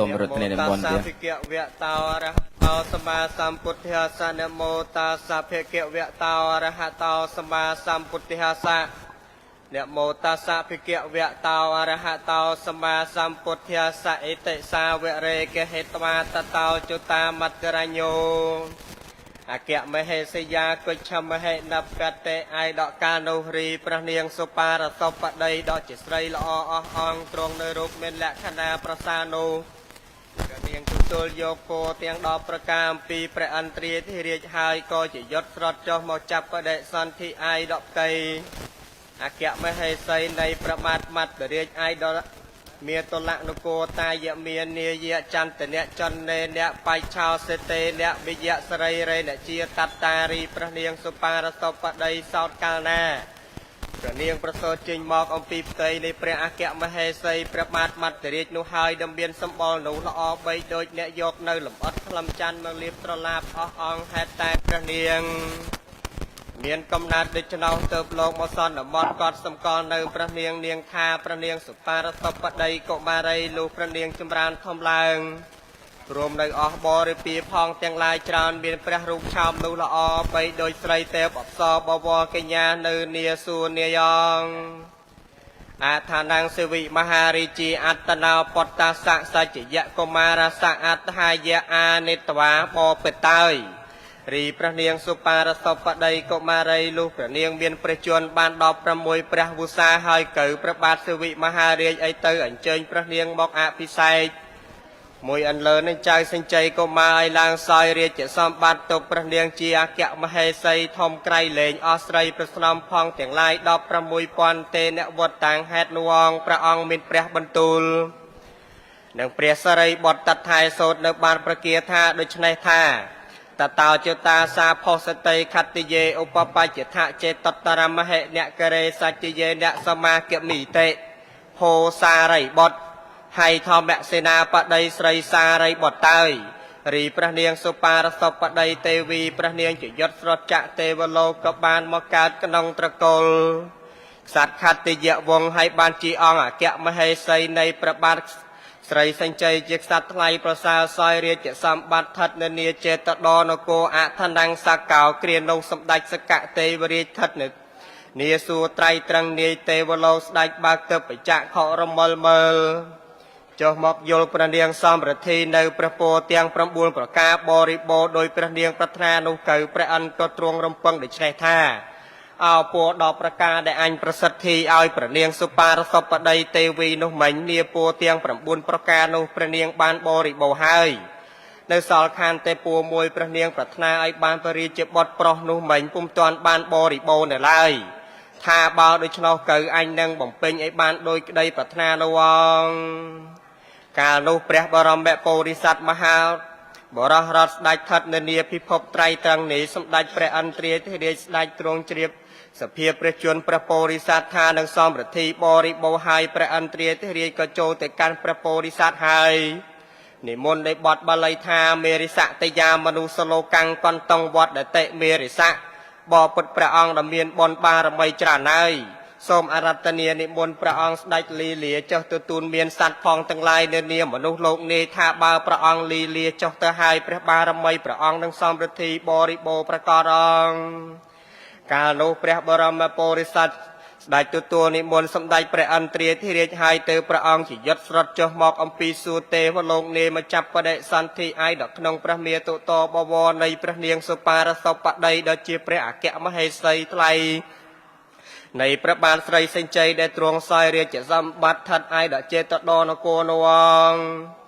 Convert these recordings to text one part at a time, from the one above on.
សូមរត់គ្នានិមន្តទៀត ភិក្ខវៈតោអរហតោសម្មាសម្ពុទ្ធិសៈនមោតាសៈភិក្ខវៈតោអរហតោសម្មាសម្ពុទ្ធិសៈនមោតាសៈភិក្ខវៈតោអរហតោសម្មាសម្ពុទ្ធិសៈអិតិសាវរេកហេត្វាតតោចុតាមត្តរញ្ញោអគ្គមហេសយាគុច្ឆមហេណបកតេអាយដកកានុរីព្រះនាងសុបារតបដីដកជាស្រីល្អអស់អង្គទ្រង់នៅរូបមានលក្ខណៈប្រសានុព្រះនាងទទួលយកពោទាំង10ប្រការអំពីព្រះអន្ត្រាធិរាជហើយក៏ជាយុទ្ធស្រត់ចុះមកចាប់បដិសន្ធិអាយដកតីអគ្គមហេសីនៃប្រមាថមត្តរាជអាយដកមានតលនគរតាយមាននាយចន្ទនៈចន្ទអ្នកបៃឆោសេតេអ្នកវិយសរីរេអ្នកជាតតារីព្រះនាងសុបារតបដីសោតកាលណាព្រះនាងប្រសូតចេញមកអំពីផ្ទៃនៃព្រះអគ្គមហេសីព្រះបាទមត្តរាជនោះហើយដំមានសម្បល់នោះល្អបីដូចអ្នកយកនៅលំអិតក្លឹមច័ន្ទមកលាបត្រឡាបអស់អង្គហេតុតែព្រះនាងមានកំណត់ដូច្នោះទៅលោកមកសន្មតកត់សម្គាល់នៅព្រះនាងនាងថាព្រះនាងសុបារតបដីកុមារីលុះព្រះនាងចម្រើនធំឡើងរួមនៅអស់បរិពាផងទាំងឡាយច្រើនមានព្រះរូបឆោមនោះល្អបីដោយស្រីទេពអប្សរបវរកញ្ញានៅនាសួរនាយងអថានងសិវិមហារាជាអត្តណោពតតាសៈសច្ចយៈកុមារសៈអត្តហាយៈអានិតវាបបិតើយរីព្រះនាងសុបារតបដីកុមារីលុះព្រះនាងមានព្រះជន្មបាន16ព្រះវស្សាហើយកើព្រះបាទសិវិមហារាជអីទៅអញ្ជើញព្រះនាងមកអភិសេកមួយអន្លើនឹងចៅសេចក្ដីកុមារឲ្យឡើងសោយរាជសម្បត្តិទុកព្រះនាងជាអគ្គមហេសីធំក្រៃលែងអស់ស្រីប្រស្នំផងទាំងឡាយ16,000ទេអ្នកវត្តតាំងហេតុនួងព្រះអង្គមានព្រះបន្ទូលនិងព្រះសរិបុត្រតថៃសោតនៅបានប្រគាថាដូច្នេះថាតតោចតាសាផោសតីខត្តយេឧបបច្ចថចេតតរមហេអ្នកករេសច្ចយេអ្នកសមាគមិតិភោសារិបុត្រហើយធម្មសេនាបតីស្រីសារីបុត្រតើយរីព្រះនាងសុបារតបដីទេវីព្រះនាងជាយុទ្ធស្រត់ចក្រទេវលោកក៏បានមកកើតក្នុងត្រកូលក្សត្រខត្តយៈវង្សហើយបានជាអង្គអគ្គមហេសីនៃព្រះបាទស្រីសញ្ជ័យជាក្សត្រថ្លៃប្រសើរសោយរាជសម្បត្តិឋិតនៅនាចេតដនគរអថនੰសកោគ្រានោះសម្ដេចសកទេវរាជឋិតនៅនាសួរត្រៃត្រឹងនាយទេវលោកស្ដេចបើកទៅបច្ចៈខរមលមើលចុះមកយល់ព្រះនាងសំរទ្ធីនៅព្រះពរទាំង9ប្រការបរិបូរដោយព្រះនាងប្រាថ្នានោះកើព្រះអិនក៏ទ្រង់រំពឹងដូច្នេះថាអោពរដល់ប្រការដែលអញប្រសិទ្ធិឲ្យព្រះនាងសុបារតបដីទេវីនោះមិញនាពរទាំង9ប្រការនោះព្រះនាងបានបរិបូរហើយនៅសល់ខានតែពរមួយព្រះនាងប្រាថ្នាឲ្យបានបរិជាបុត្រប្រុសនោះមិញពុំទាន់បានបរិបូរនៅឡើយថាបើដូច្នោះកើអញនឹងបំពេញឲ្យបានដោយក្តីប្រាថ្នានោះអង្គកាលនោះព្រះបរមពុរិស័ទមហាបរោះរដ្ឋស្ដេចឋិតនៅនាពិភពត្រៃត្រង់នេះសម្ដេចព្រះអន្ត្រាធិរាជស្ដេចទ្រង់ជ្រាបសភាព្រះជន្មព្រះពុរិស័ទថានឹងសំរទ្ធីបរិបូរហើយព្រះអន្ត្រាធិរាជក៏ចូលទៅកាន់ព្រះពុរិស័ទហើយនិមន្តដោយបទបាលីថាមេរិស័តយាមនុស្សលោកังកន្តងវត្តដតិមេរិស័កបពុទ្ធព្រះអង្គដែលមានបុណ្យបារមីច្រើនហើយសូមអរតនានិមន្តព្រះអង្គស្ដេចលីលាចុះទទួលមានសត្វផងទាំងឡាយនៅនាមមនុស្សលោកនេះថាបើព្រះអង្គលីលាចុះទៅហើយព្រះបារមីព្រះអង្គនឹងសំរទ្ធីបរិបូរប្រកបអង្គកាលនោះព្រះបរមពុរិស័ទស្ដេចទទួលនិមន្តសម្ដេចព្រះអន្ត្រាធិរាជហើយទៅព្រះអង្គជាយុទ្ធស្រត់ចុះមកអំពីសួគ៌ទេវលោកនេះមកចាប់បដិសន្ធិឯដល់ក្នុងព្រះមាតុតបវរនៃព្រះនាងសុបារតបដីដ៏ជាព្រះអគ្គមហេសីថ្លៃនៃព្រះបាទស្រីសញ្ជ័យដែលទ្រង់សោយរាជសម្បត្តិឋិតឯដចេតដនគរនោះអង្គ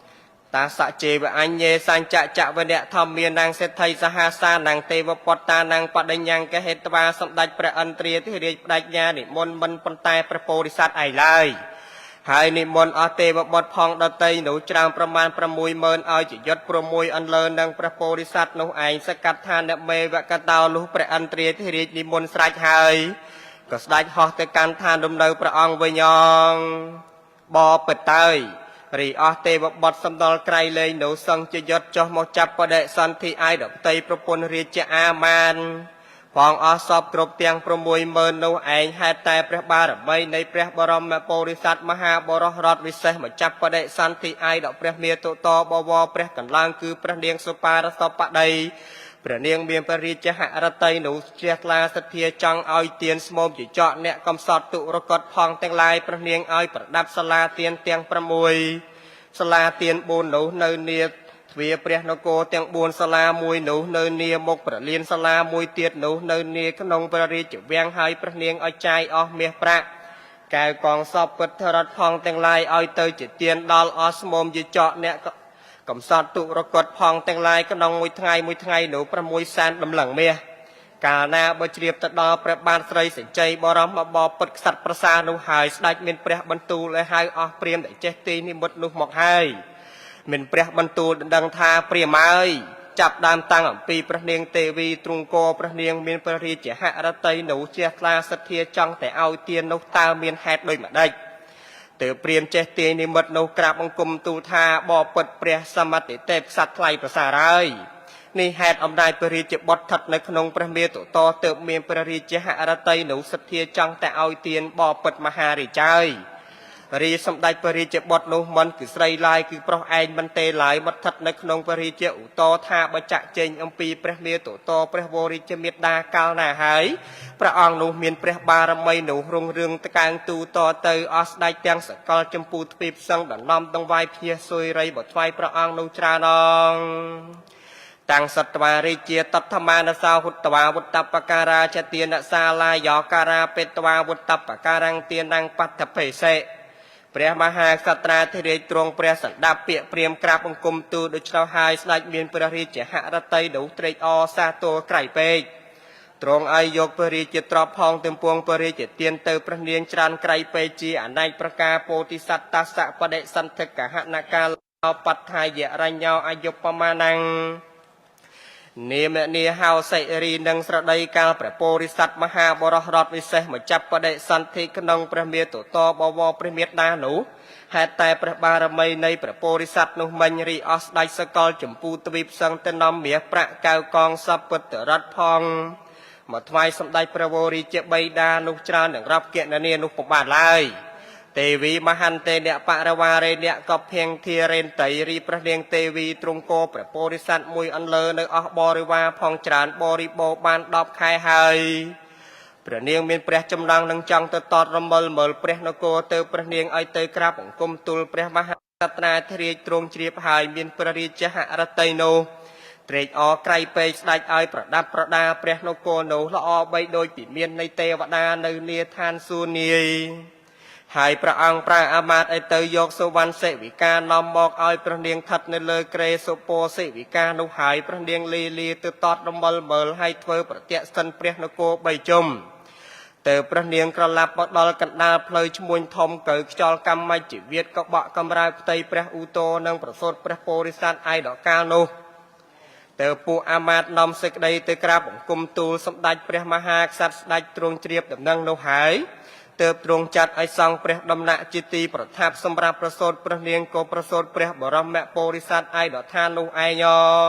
តាសៈជេវអញ្ញេសញ្ចចវនៈធម្មានាងសេដ្ឋីសហាសានាងទេវពតតានាងបដិញ្ញកហេតវាសម្ដេចព្រះអន្ត្រាធិរាជបដិញ្ញានិមន្តមិនប៉ុន្តែព្រះពោធិសត្វឯឡើយហើយនិមន្តអស់ទេវបុត្រផងដតីនោះច្រើនប្រមាណ60000ឲ្យជាយុទ្ធព្រមួយអន្លើនឹងព្រះពោធិសត្វនោះឯងសកថាអ្នកមេវកតោលុះព្រះអន្ត្រាធិរាជនិមន្តស្រេចហើយក៏ស្ដេចហោះទៅកាន់ឋានលំនៅព្រះអង្គវិញអង្គបបិតើយរីអស់ទេវបុត្រសំដលក្រៃលែងនៅសង្ឃជាយុទ្ធចុះមកចាប់បដិសន្ធិឯដតីប្រពន្ធរាជអាមាន ផងអស់សពគ្រប់ទាំង60000នោះឯងហេតុតែព្រះបារមីនៃព្រះបរមពុរិស័ទមហាបរោះរដ្ឋវិសេសមកចាប់បដិសន្ធិឯកដល់ព្រះមាតុតបវរព្រះកន្លងគឺព្រះនាងសុបាទសពដីព្រះនាងមានព្រះរាជហឫទ័យនោះជ្រះថ្លាសទ្ធាចង់ឲ្យទានស្មោមជាចកអ្នកកំសត់ទុរកតផងទាំងឡាយព្រះនាងឲ្យប្រដាប់សាលាទានទាំង6សាលាទាន4នោះនៅនាទ្វាព្រះនគរទាំង4សាលាមួយនោះនៅនាមុខប្រលានសាលាមួយទៀតនោះនៅនាក្នុងព្រះរាជវាំងហើយព្រះនាងឲ្យចាយអស់មាសប្រាក់កែវកងសពពុទ្ធរដ្ឋផងទាំងឡាយឲ្យទៅជាទានដល់អស់ស្មោមជាចកអ្នកកំសត់ទុរកតផងទាំងឡាយក្នុងមួយថ្ងៃនោះ6សែនដំឡឹងមាសកាលណាបើជ្រាបទៅដល់ព្រះបាទស្រីសញ្ជ័យបរមបបពុតក្សត្រប្រសានោះហើយស្ដេចមានព្រះបន្ទូលឲ្យហៅអស់ព្រាហ្មណ៍ដែលចេះទីនិមិត្តនោះមកហើយមានព្រះបន្ទូលដឹងថាព្រាហ្មណ៍អើយចាប់ដើមតាំងអំពីព្រះនាងទេវីទ្រង់កព្រះនាងមានព្រះរាជហឫទ័យនោះជ្រះថ្លាសទ្ធាចង់តែឲ្យទាននោះតើមានហេតុដូចម្ដេចទើបព្រាហ្មណ៍ចេះទាយនិមិត្តនោះក្រាបបង្គំទូលថាបបិទ្ធព្រះសមតិទេពក្សត្រថ្លៃប្រសើរហើយនេះហេតុអំណាចព្រះរាជបុត្រស្ថិតនៅក្នុងព្រះមាតុតទើបមានព្រះរាជហឫទ័យនោះសទ្ធាចង់តែឲ្យទានបបិទ្ធមហារាជហើយរាជសម្ដេចព្រះរាជបុត្រនោះមិនគឺស្រីឡាយគឺប្រុសឯងមិនទេឡាយបុត្រស្ថិតនៅក្នុងព្រះរាជឧតថាបច្ចៈចេញអំពីព្រះមាតុតព្រះវររាជមេត្តាកាលណាហើយព្រះអង្គនោះមានព្រះបារមីនោះរុងរឿងតកាងទូតទៅអស់ស្ដេចទាំងសកលចម្ពូទ្វីបសឹងដំណំដងវាយភ្ញះសុយរីបថ្វាយព្រះអង្គនោះច្រើនអងតាំងសត្វារាជាតតមានសោហុតវាវុត្តបការាចទានសាលាយោការាពេតវាវុត្តបការាំងទានរាំងបត្តបេសេព្រះមហាក្សត្រាធិរាជទ្រង់ព្រះសណ្ដាប់ពាក្យព្រាមក្រាបបង្គំទូលដូច្នោះហើយស្ដេចមានព្រះរាជហឫទ័យនោះត្រេកអរសាទរក្រៃពេកទ្រង់ឲ្យយកព្រះរាជទ្រព្យផងទាំងពួងព្រះរាជទានទៅព្រះនាងច្រើនក្រៃពេកជាអនេកប្រការពោធិសត្វតសៈបដិសន្ធិកហនកាលបត្ថាយរញ្ញោអយុបមាណੰនាមនីហៅសិរីនឹងស្រដីកាលព្រះពោធិសត្វមហាបរោះរដ្ឋវិសេសមកចាប់បដិសន្ធិក្នុងព្រះមាតុតបវរព្រះមេត្តានោះហេតុតែព្រះបារមីនៃព្រះពោធិសត្វនោះមិញរីអស់ស្ដេចសកលចម្ពូទ្វីបសឹងទៅនាំមាសប្រាក់កៅកងសពពុទ្ធរដ្ឋផងមកថ្វាយសម្ដេចព្រះវររាជបិតានោះច្រើននឹងរាប់គណនានោះពុំបានឡើយទេវីមហន្តេអ្នកបរវារេអ្នកកភៀងធារេនតៃរីព្រះនាងទេវីទ្រង់កោព្រះពោធិសត្វមួយអន្លើនៅអស់បរិវារផងច្រើនបរិបូរបាន10ខែហើយព្រះនាងមានព្រះចម្លងនឹងចង់ទៅតតរមិលមើលព្រះនគរទៅព្រះនាងឲ្យទៅក្រាបបង្គំទូលព្រះមហាក្សត្រាធិរាជទ្រង់ជ្រាបហើយមានព្រះរាជហឫទ័យនោះត្រេកអរក្រៃពេកស្ដេចឲ្យប្រដាប់ប្រដាព្រះនគរនោះល្អបីដូចពីមាននៃទេវតានៅនាឋានសួគ៌នាយហើយព្រះអង្គប្រើអាមាត្យឲ្យទៅយកសុវណ្ណសេវិកានាំមកឲ្យព្រះនាងស្ថិតនៅលើក្រេសុពោសេវិកានោះហើយព្រះនាងលីលាទៅតតរមិលមើលឲ្យធ្វើប្រតិសិនព្រះនគរ3ជុំទៅព្រះនាងក្រឡាប់មកដល់កណ្ដាលផ្លូវឈ្មួញធំកើខ្យល់កម្មជីវិតក៏បក់កំរើផ្ទៃព្រះឧទរនិងប្រសូតព្រះពោធិសត្វឯដកាលនោះទៅពួកអាមាត្យនាំសេចក្តីទៅក្រាបបង្គំទូលសម្ដេចព្រះមហាក្សត្រស្ដេចទ្រង់ជ្រាបដំណឹងនោះហើយទើបទ្រង់ចាត់ឲ្យសង់ព្រះដំណាក់ជាទីប្រថាប់សម្រាប់ប្រសូតព្រះនាងក៏ប្រសូតព្រះបរមពុរិស័ទឯកឋាននោះឯ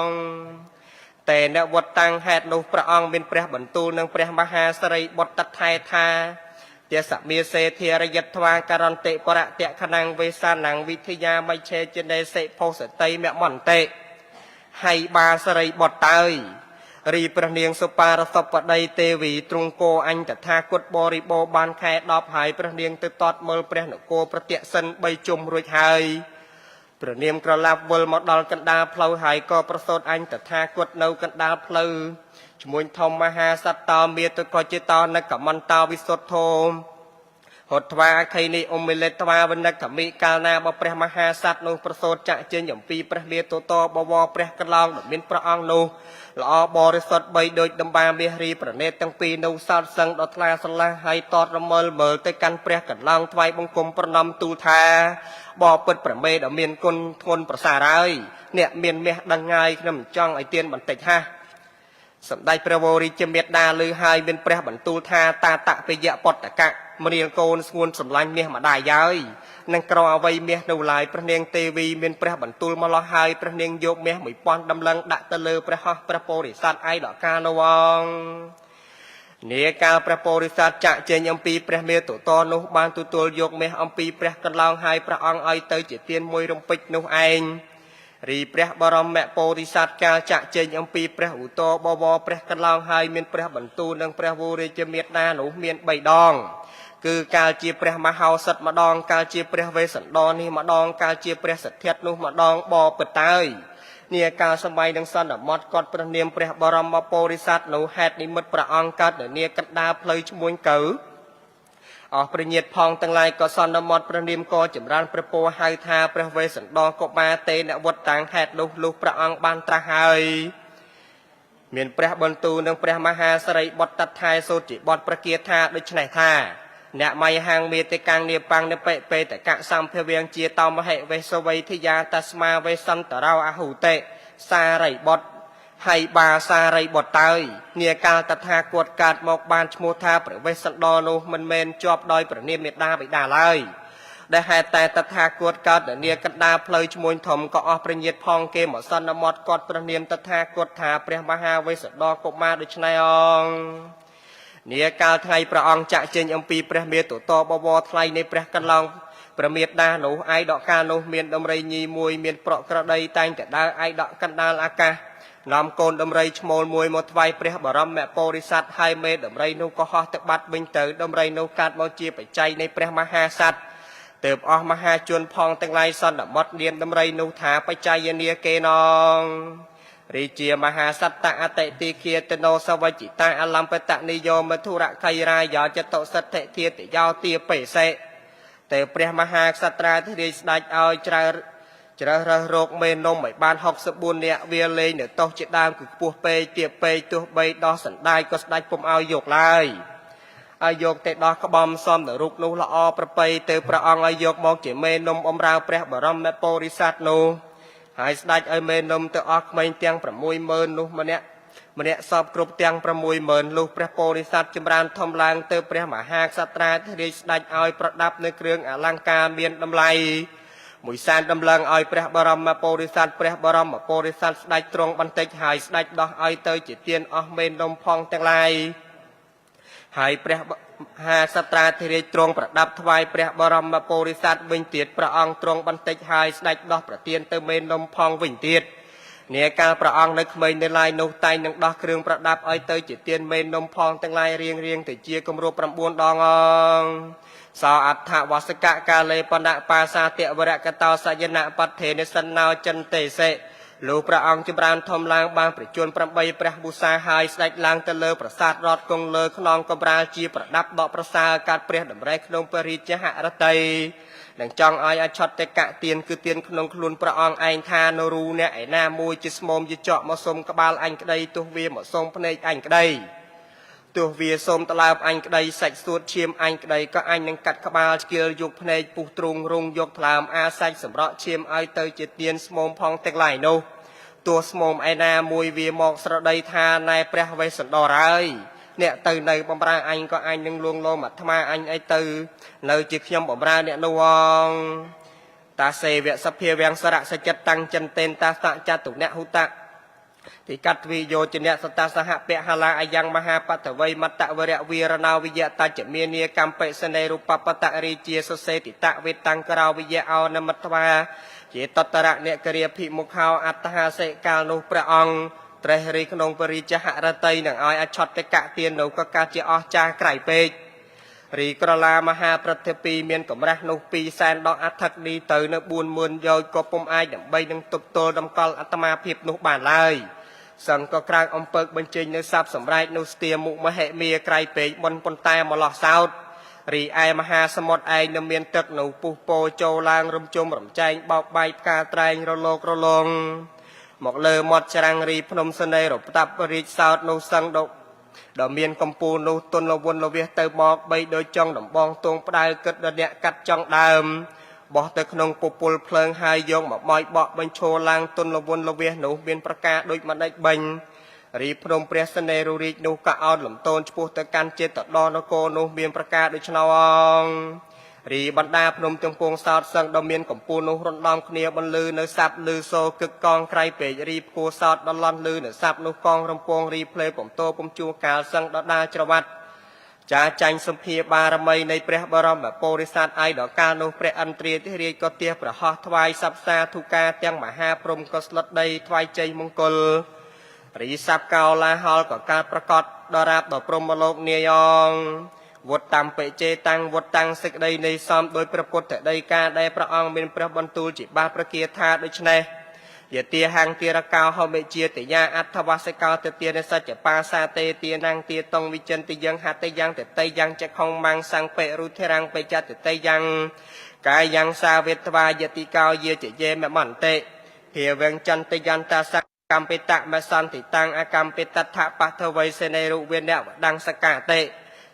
ងតែអ្នកវត្តតាំងហេតុនោះព្រះអង្គមានព្រះបន្ទូលនឹងព្រះមហាសរីបុត្រថែថាទាសមាសេធារយិត្វាករន្តិបរតៈខណងវេសានងវិទ្យាមច្ឆេជនេសិភោសតិមមន្តិហើយបាសរីបុត្រតើយរីព្រះនាងសុបាទសពដីទេវីទ្រង់កោអញតថាគតបរិបូរបានខែ10ហើយព្រះនាងទៅតតមើលព្រះនគរប្រតិសិន3ជុំរួចហើយព្រះនាងក្រឡាប់វិលមកដល់កណ្ដាលផ្លូវហើយក៏ប្រសូតអញតថាគតនៅកណ្ដាលផ្លូវឈ្មោះធម្មមហាសត្តោមាតុកោចេតោនកមន្តោវិសុទ្ធោហត់ថ្វាខៃនេះអ៊ុំមិលេតថ្វាវណ្ណកមិកាលណាបព្រះមហាសត្វនោះប្រសូតចាក់ចេញអំពីព្រះមាតុតបវរព្រះកន្លងដែលមានព្រះអង្គនោះល្អបរិសុទ្ធ3ដូចដំបាមាសរីប្រណេតទាំងពីរនោះសោតសឹងដល់ថ្លាស្រឡះហើយតតរមិលមើលទៅកាន់ព្រះកន្លងថ្វាយបង្គំប្រណំទូលថាបបិទ្ធប្រមេដ៏មានគុណធ្ងន់ប្រសើរហើយអ្នកមានមាសដឹងងាយខ្ញុំចង់ឲ្យទានបន្តិចហាសម្ដេចព្រះវររាជមេត្តាឮហើយមានព្រះបន្ទូលថាតាតពយៈពតកៈមនាលកូនស្ងួនសម្លាញ់មាសម្ដាយហើយនឹងក្រអ្វីមាសនៅឡាយព្រះនាងទេវីមានព្រះបន្ទូលមកលោះហើយព្រះនាងយកមាស1000ដំឡឹងដាក់ទៅលើព្រះហស្ថព្រះពោធិសត្វឯកដកានវង Nia cao pra porisat chạ trên âm pi pra mê tổ to nô ban tu tuol yok mê âm pi pra cân lao hai pra ong ai tới chỉ tiên môi rong pích nô anh Ri pra barom mẹ porisat cao chạ trên âm pi pra ủ to bo bo pra cân lao hai miên pra bẩn tu nâng pra vô rê chê miết na nô miên bày đong Cứ cao chia pra ma hao sat mà đong cao chia pra vê sẵn đo ni mà đong cao chia pra sat thiệt nô mà đong bò bật tay Nia cao sân bay đang sân ở mót con pra niêm pra barom ma porisat nô hẹt ni mật pra ong cát ở nia cắt đa plei chmuôn cử ở pra nhiệt phong tăng lai có sân ở mót pra niêm co chấm ran pra po hai tha pra vê sẵn đo có ba tê nẹ vật tàng hẹt lục lục pra ong ban tra hai miền pra bần tu nâng pra maha saray bọt tát thai sốt chỉ bọt pra kia tha đôi này tha nẹ mày hàng miệt tê càng niệm băng nè pê tại cạn sam phê viên chia tao mà hệ về sâu vây thi gia tasma về sân tờ rau a hủ tệ sa rầy bọt hay bà sa rầy bọt tay nia cao tát tha cuột cạt một bàn chmô tha bởi về sân đo nô mình men chọp đôi bởi niệm miệt đa bị đà lai để hai tay tát tha cuột cạt để nia cắt đa plei chmôn thầm có ở nhiệt phong kê mở sân ở mọt cọt bởi niệm tát tha cuột thả pre maha về sân đo cột ma đôi này ông Nia cao thay pra ong chạ trên âm pi pre miệt tổ to bo bo thayในព្រះកន្លងប្រមិតដានោះឯដកកានោះមានដំរីញីមួយមានប្រក់ក្រដីតែងតែដើរឯដកកណ្ដាលអាកាសនាំកូនដំរីឈ្មោលមួយមកថ្វាយព្រះបរមមពោធិសត្វហើយមេដំរីនោះក៏ហោះទៅបាត់វិញទៅដំរីនោះកាត់មកជាបច្ច័យនៃព្រះមហាសត្វទើបអស់មហាជនផងទាំងឡាយសន្មតនាមដំរីនោះថាបច្ច័យនាគេណងរីជាមហាសត្តអតិតិគាតនោសវจิតាអលំបតនិយោមធុរខៃរាយោចតុសទ្ធិធាតយោទាបិសេតែព្រះមហាក្សត្រាធិរាជស្ដេចឲ្យជ្រើសរកមេនំឲ្យបាន64នាក់វាលេងនៅតោះជាដើមគឺខ្ពស់ពេកទាបពេកទោះបីដោះសណ្ដាយក៏ស្ដេចពុំឲ្យយកឡើយឲ្យយកតែដោះក្បំសំនៅរូបនោះល្អប្រពៃទៅព្រះអង្គឲ្យយកមកជាមេនំអំរើព្រះបរមពោធិសត្វនោះហើយស្ដេចឲ្យមេនំទៅអស់ក្មេងទាំង60000នោះម្នាក់សពគ្រប់ទាំង60000លុះព្រះពោធិសត្វចម្រើនធំឡើងទៅព្រះមហាក្សត្រាធិរាជស្ដេចឲ្យប្រដាប់នៅគ្រឿងអលង្ការមានតម្លៃមួយសានដំឡើងឲ្យព្រះបរមពោធិសត្វព្រះបរមពោធិសត្វស្ដេចទ្រង់បន្តិចហើយស្ដេចដោះឲ្យទៅជាទានអស់មេនំផងទាំងឡាយហើយព្រះមហាក្សត្រាធិរាជទ្រង់ប្រដាប់ថ្វាយព្រះបរមពោធិសត្វវិញទៀតព្រះអង្គទ្រង់បន្តិចហើយស្ដេចដោះប្រទានទៅមេនំផងវិញទៀតនាកាលព្រះអង្គនៅក្មេងនៅឡាយនោះតែងនឹងដោះគ្រឿងប្រដាប់ឲ្យទៅជាទានមេនំផងទាំងឡាយរៀងទៅជាគម្រប់9ដងសោអដ្ឋវសកៈកាលេបណៈបាសាទវរកតោសយនៈបដ្ឋេនិសណោចិនទេសេលោកព្រះអង្គចម្រើនធំឡើងបានប្រជញ្ញ8ព្រះវុសាហើយស្ដេចឡើងទៅលើប្រាសាទរតគង់លើខ្នងកំរាលជាប្រដាប់ដកប្រសើរកាត់ព្រះតម្រេះក្នុងពរិជ្ជហរតីនឹងចង់ឲ្យអឆតកៈទានគឺទានក្នុងខ្លួនព្រះអង្គឯងថានរូអ្នកឯណាមួយជាស្មុំជាចកមកសុំក្បាលអញក្តីទោះវាមកសុំភ្នែកអញក្តីទោះវាសុំតឡើបអញក្តីសាច់សួតឈាមអញក្តីក៏អញនឹងកាត់ក្បាលឆ្កៀលយកភ្នែកពុះទ្រូងរងយកថ្លើមអាសាច់សម្រក់ឈាមឲ្យទៅជាទានស្មុំផងទាំងឡាយនោះទោះស្មុំឯណាមួយវាមកស្រដីថាណែព្រះវេស្សន្តរហើយអ្នកទៅនៅបំរើអញក៏អញនឹងលួងលោមអាត្មាអញអីទៅនៅជាខ្ញុំបំរើអ្នកនោះងតាសេវៈសភាវាំងសរៈសចិត្តតាំងចិនតេនតាសៈចតុអ្នកហុតៈទីកាត់វិយោជនៈសតាសហពហឡាអាយ៉ាងមហាបតវ័យមតវរៈវីរណោវិយតចមេនីកម្មបិសនេរូបបតរីជាសុសេតិតវេតាំងក្រោវិយអោនមត្វាជាតតរៈអ្នកគរិភិមុខោអត្តហាសេកាលនោះព្រះអង្គត្រេះរិះក្នុងពរិជ្ជហរតីនឹងឲ្យអឆតកៈទាននោះក៏កាត់ជាអស់ចាស់ក្រៃពេករីក្រឡាមហាប្រតិពីមានកម្រាស់នោះ2សែនដកអថឹកនេះទៅនៅ40000យោជក៏ពុំអាចដើម្បីនឹងទប់ទល់តម្កល់អាត្មាភាពនោះបានឡើយសង្ឃក៏ក្រាកអំពើកបញ្ចេញនៅស័ព្ទសម្រែកនោះស្ទាមុខមហិមាក្រៃពេកមុនប៉ុន្តែមកលោះសោតរីឯមហាសមុទ្រឯងនៅមានទឹកនោះពុះពោចូលឡើងរំជុំរំចែងបោកបាយផ្កាត្រែងរលោករលងមកលើមាត់ច្រាំងរីភ្នំសនេរប្រតាប់រាជសោតនោះសឹងដ៏មានកម្ពូលនោះទុនលវុនលវាសទៅមកបីដោយចង់ដំបងទងផ្ដៅគិតដល់អ្នកកាត់ចង់ដើមបោះទៅក្នុងពពុលភ្លើងហើយយកមកបោយបក់បញ្ឈរឡើងទុនលវុនលវាសនោះមានប្រការដូចម្ដេចបាញ់រីភ្នំព្រះសនេររាជនោះក៏អោនលំតូនឆ្ពោះទៅកាន់ចេតដនគរនោះមានប្រការដូច្នោះ រីបណ្ដាភ្នំទាំងពួងសោតសឹងដ៏មានកម្ពស់នោះរំដំគ្នាបន្លឺនៅសាប់លឺសូកឹកកងក្រៃពេករីផ្គួសោតដល់លន់លឺនៅសាប់នោះកងរំពងរីផ្លេបំតោពំជួកាលសឹងដដាច្រវត្តចាចាញ់សម្ភាបារមីនៃព្រះបរមពុរិស័ទឯដល់កាលនោះព្រះអន្ត្រាធិរាជក៏ទះប្រហោះថ្វាយសັບសាធុការទាំងមហាព្រំក៏ស្លុតដីថ្វាយជ័យមង្គលរីសាប់កោឡាហល់ក៏កើតប្រកបដរាបដល់ព្រំមលោកនាយងវត្តតាមពេជេតាំងវត្តតាំងសេចក្តីនៃសំដោយព្រះពុទ្ធដីកាដែលព្រះអង្គមានព្រះបន្ទូលជាបាប្រគាថាដូច្នេះយទាហាងទារកោហមេជាតយាអត្ថវសិកោទទានសច្ចបាសាទេទានាងទាតងវិចិនតិយ៉ាងហតិយ៉ាងតតៃយ៉ាងចខុងម៉ាំងសង្ពេរុធិរាំងបេចតតៃយ៉ាងកាយយ៉ាងសាវេតវាយតិកោយាចយេមមន្តិភាវងចន្ទយន្តសកម្មពេតមសន្តិតាំងអកម្មពេតថបថវៃសេនេរុវិនៈវដង្សកាតិ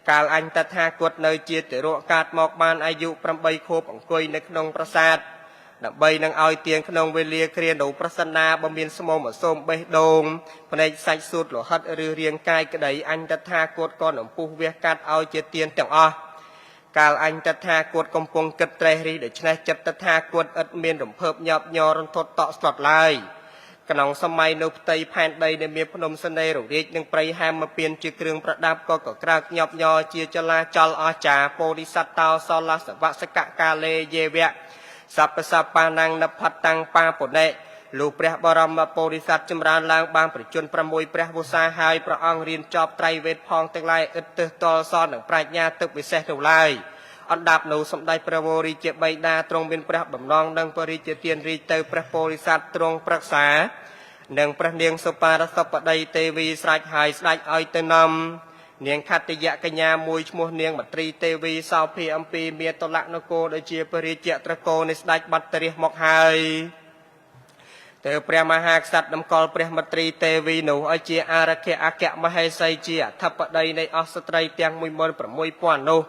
កាលអញតថាគតនៅជាតិរៈកាត់មកបានអាយុ8ខួបអង្គុយនៅក្នុងប្រាសាទដើម្បីនឹងឲ្យទៀងក្នុងវេលាគ្រានៅប្រសិនណាបើមានស្មោមអសូមបេះដូងភ្នែកសាច់សួតលោហិតឬរាងកាយក្តីអញតថាគតក៏នឹងពុះវះកាត់ឲ្យជាទៀងទាំងអស់កាលអញតថាគតកំពុងគិតត្រេះរិះដូច្នេះចិត្តតថាគតឥតមានរំភើបញាប់ញ័ររន្ធត់តក់ស្លុតឡើយក្នុងសម័យនៅផ្ទៃផែនដីដែលមានភ្នំសនេររាជនិងព្រៃហាមមកពៀនជាគ្រឿងប្រដាប់ក៏ក្រើកញាប់ញ័រជាចលាចលអស្ចារពោធិសត្វតោសលសវសកកាលេយេវៈសព្វសប្បានាងនផតតាំងបាពុណេលោកព្រះបរមពោធិសត្វចម្រើនឡើងបានប្រជញ្ញ6ព្រះវស្សាហើយព្រះអង្គរៀនចប់ត្រៃវេទផងទាំងឡាយឥតទើសតលសនឹងប្រាជ្ញាទឹកវិសេសទៅឡើយអណ្ដាប់នៅសម្ដេចព្រះវររាជបិតាទ្រង់មានព្រះបំណងនឹងបរិជ្ជទានរាជទៅព្រះពោធិសត្វទ្រង់ប្រឹក្សានិងព្រះនាងសុបារសពដីទេវីស្រេចហើយស្ដេចឲ្យទៅនាំនាងខត្តយកញ្ញាមួយឈ្មោះនាងមត្រីទេវីសោភាអំពីមាតុលនគរដូចជាពរិជ្ជត្រកោនៃស្ដេចបាត់រិះមកហើយទៅព្រះមហាក្សត្រតម្កល់ព្រះមត្រីទេវីនោះឲ្យជាអរគ្គអគ្គមហេសីជាអធិបតីនៃអស់ស្ត្រីទាំង16000នោះ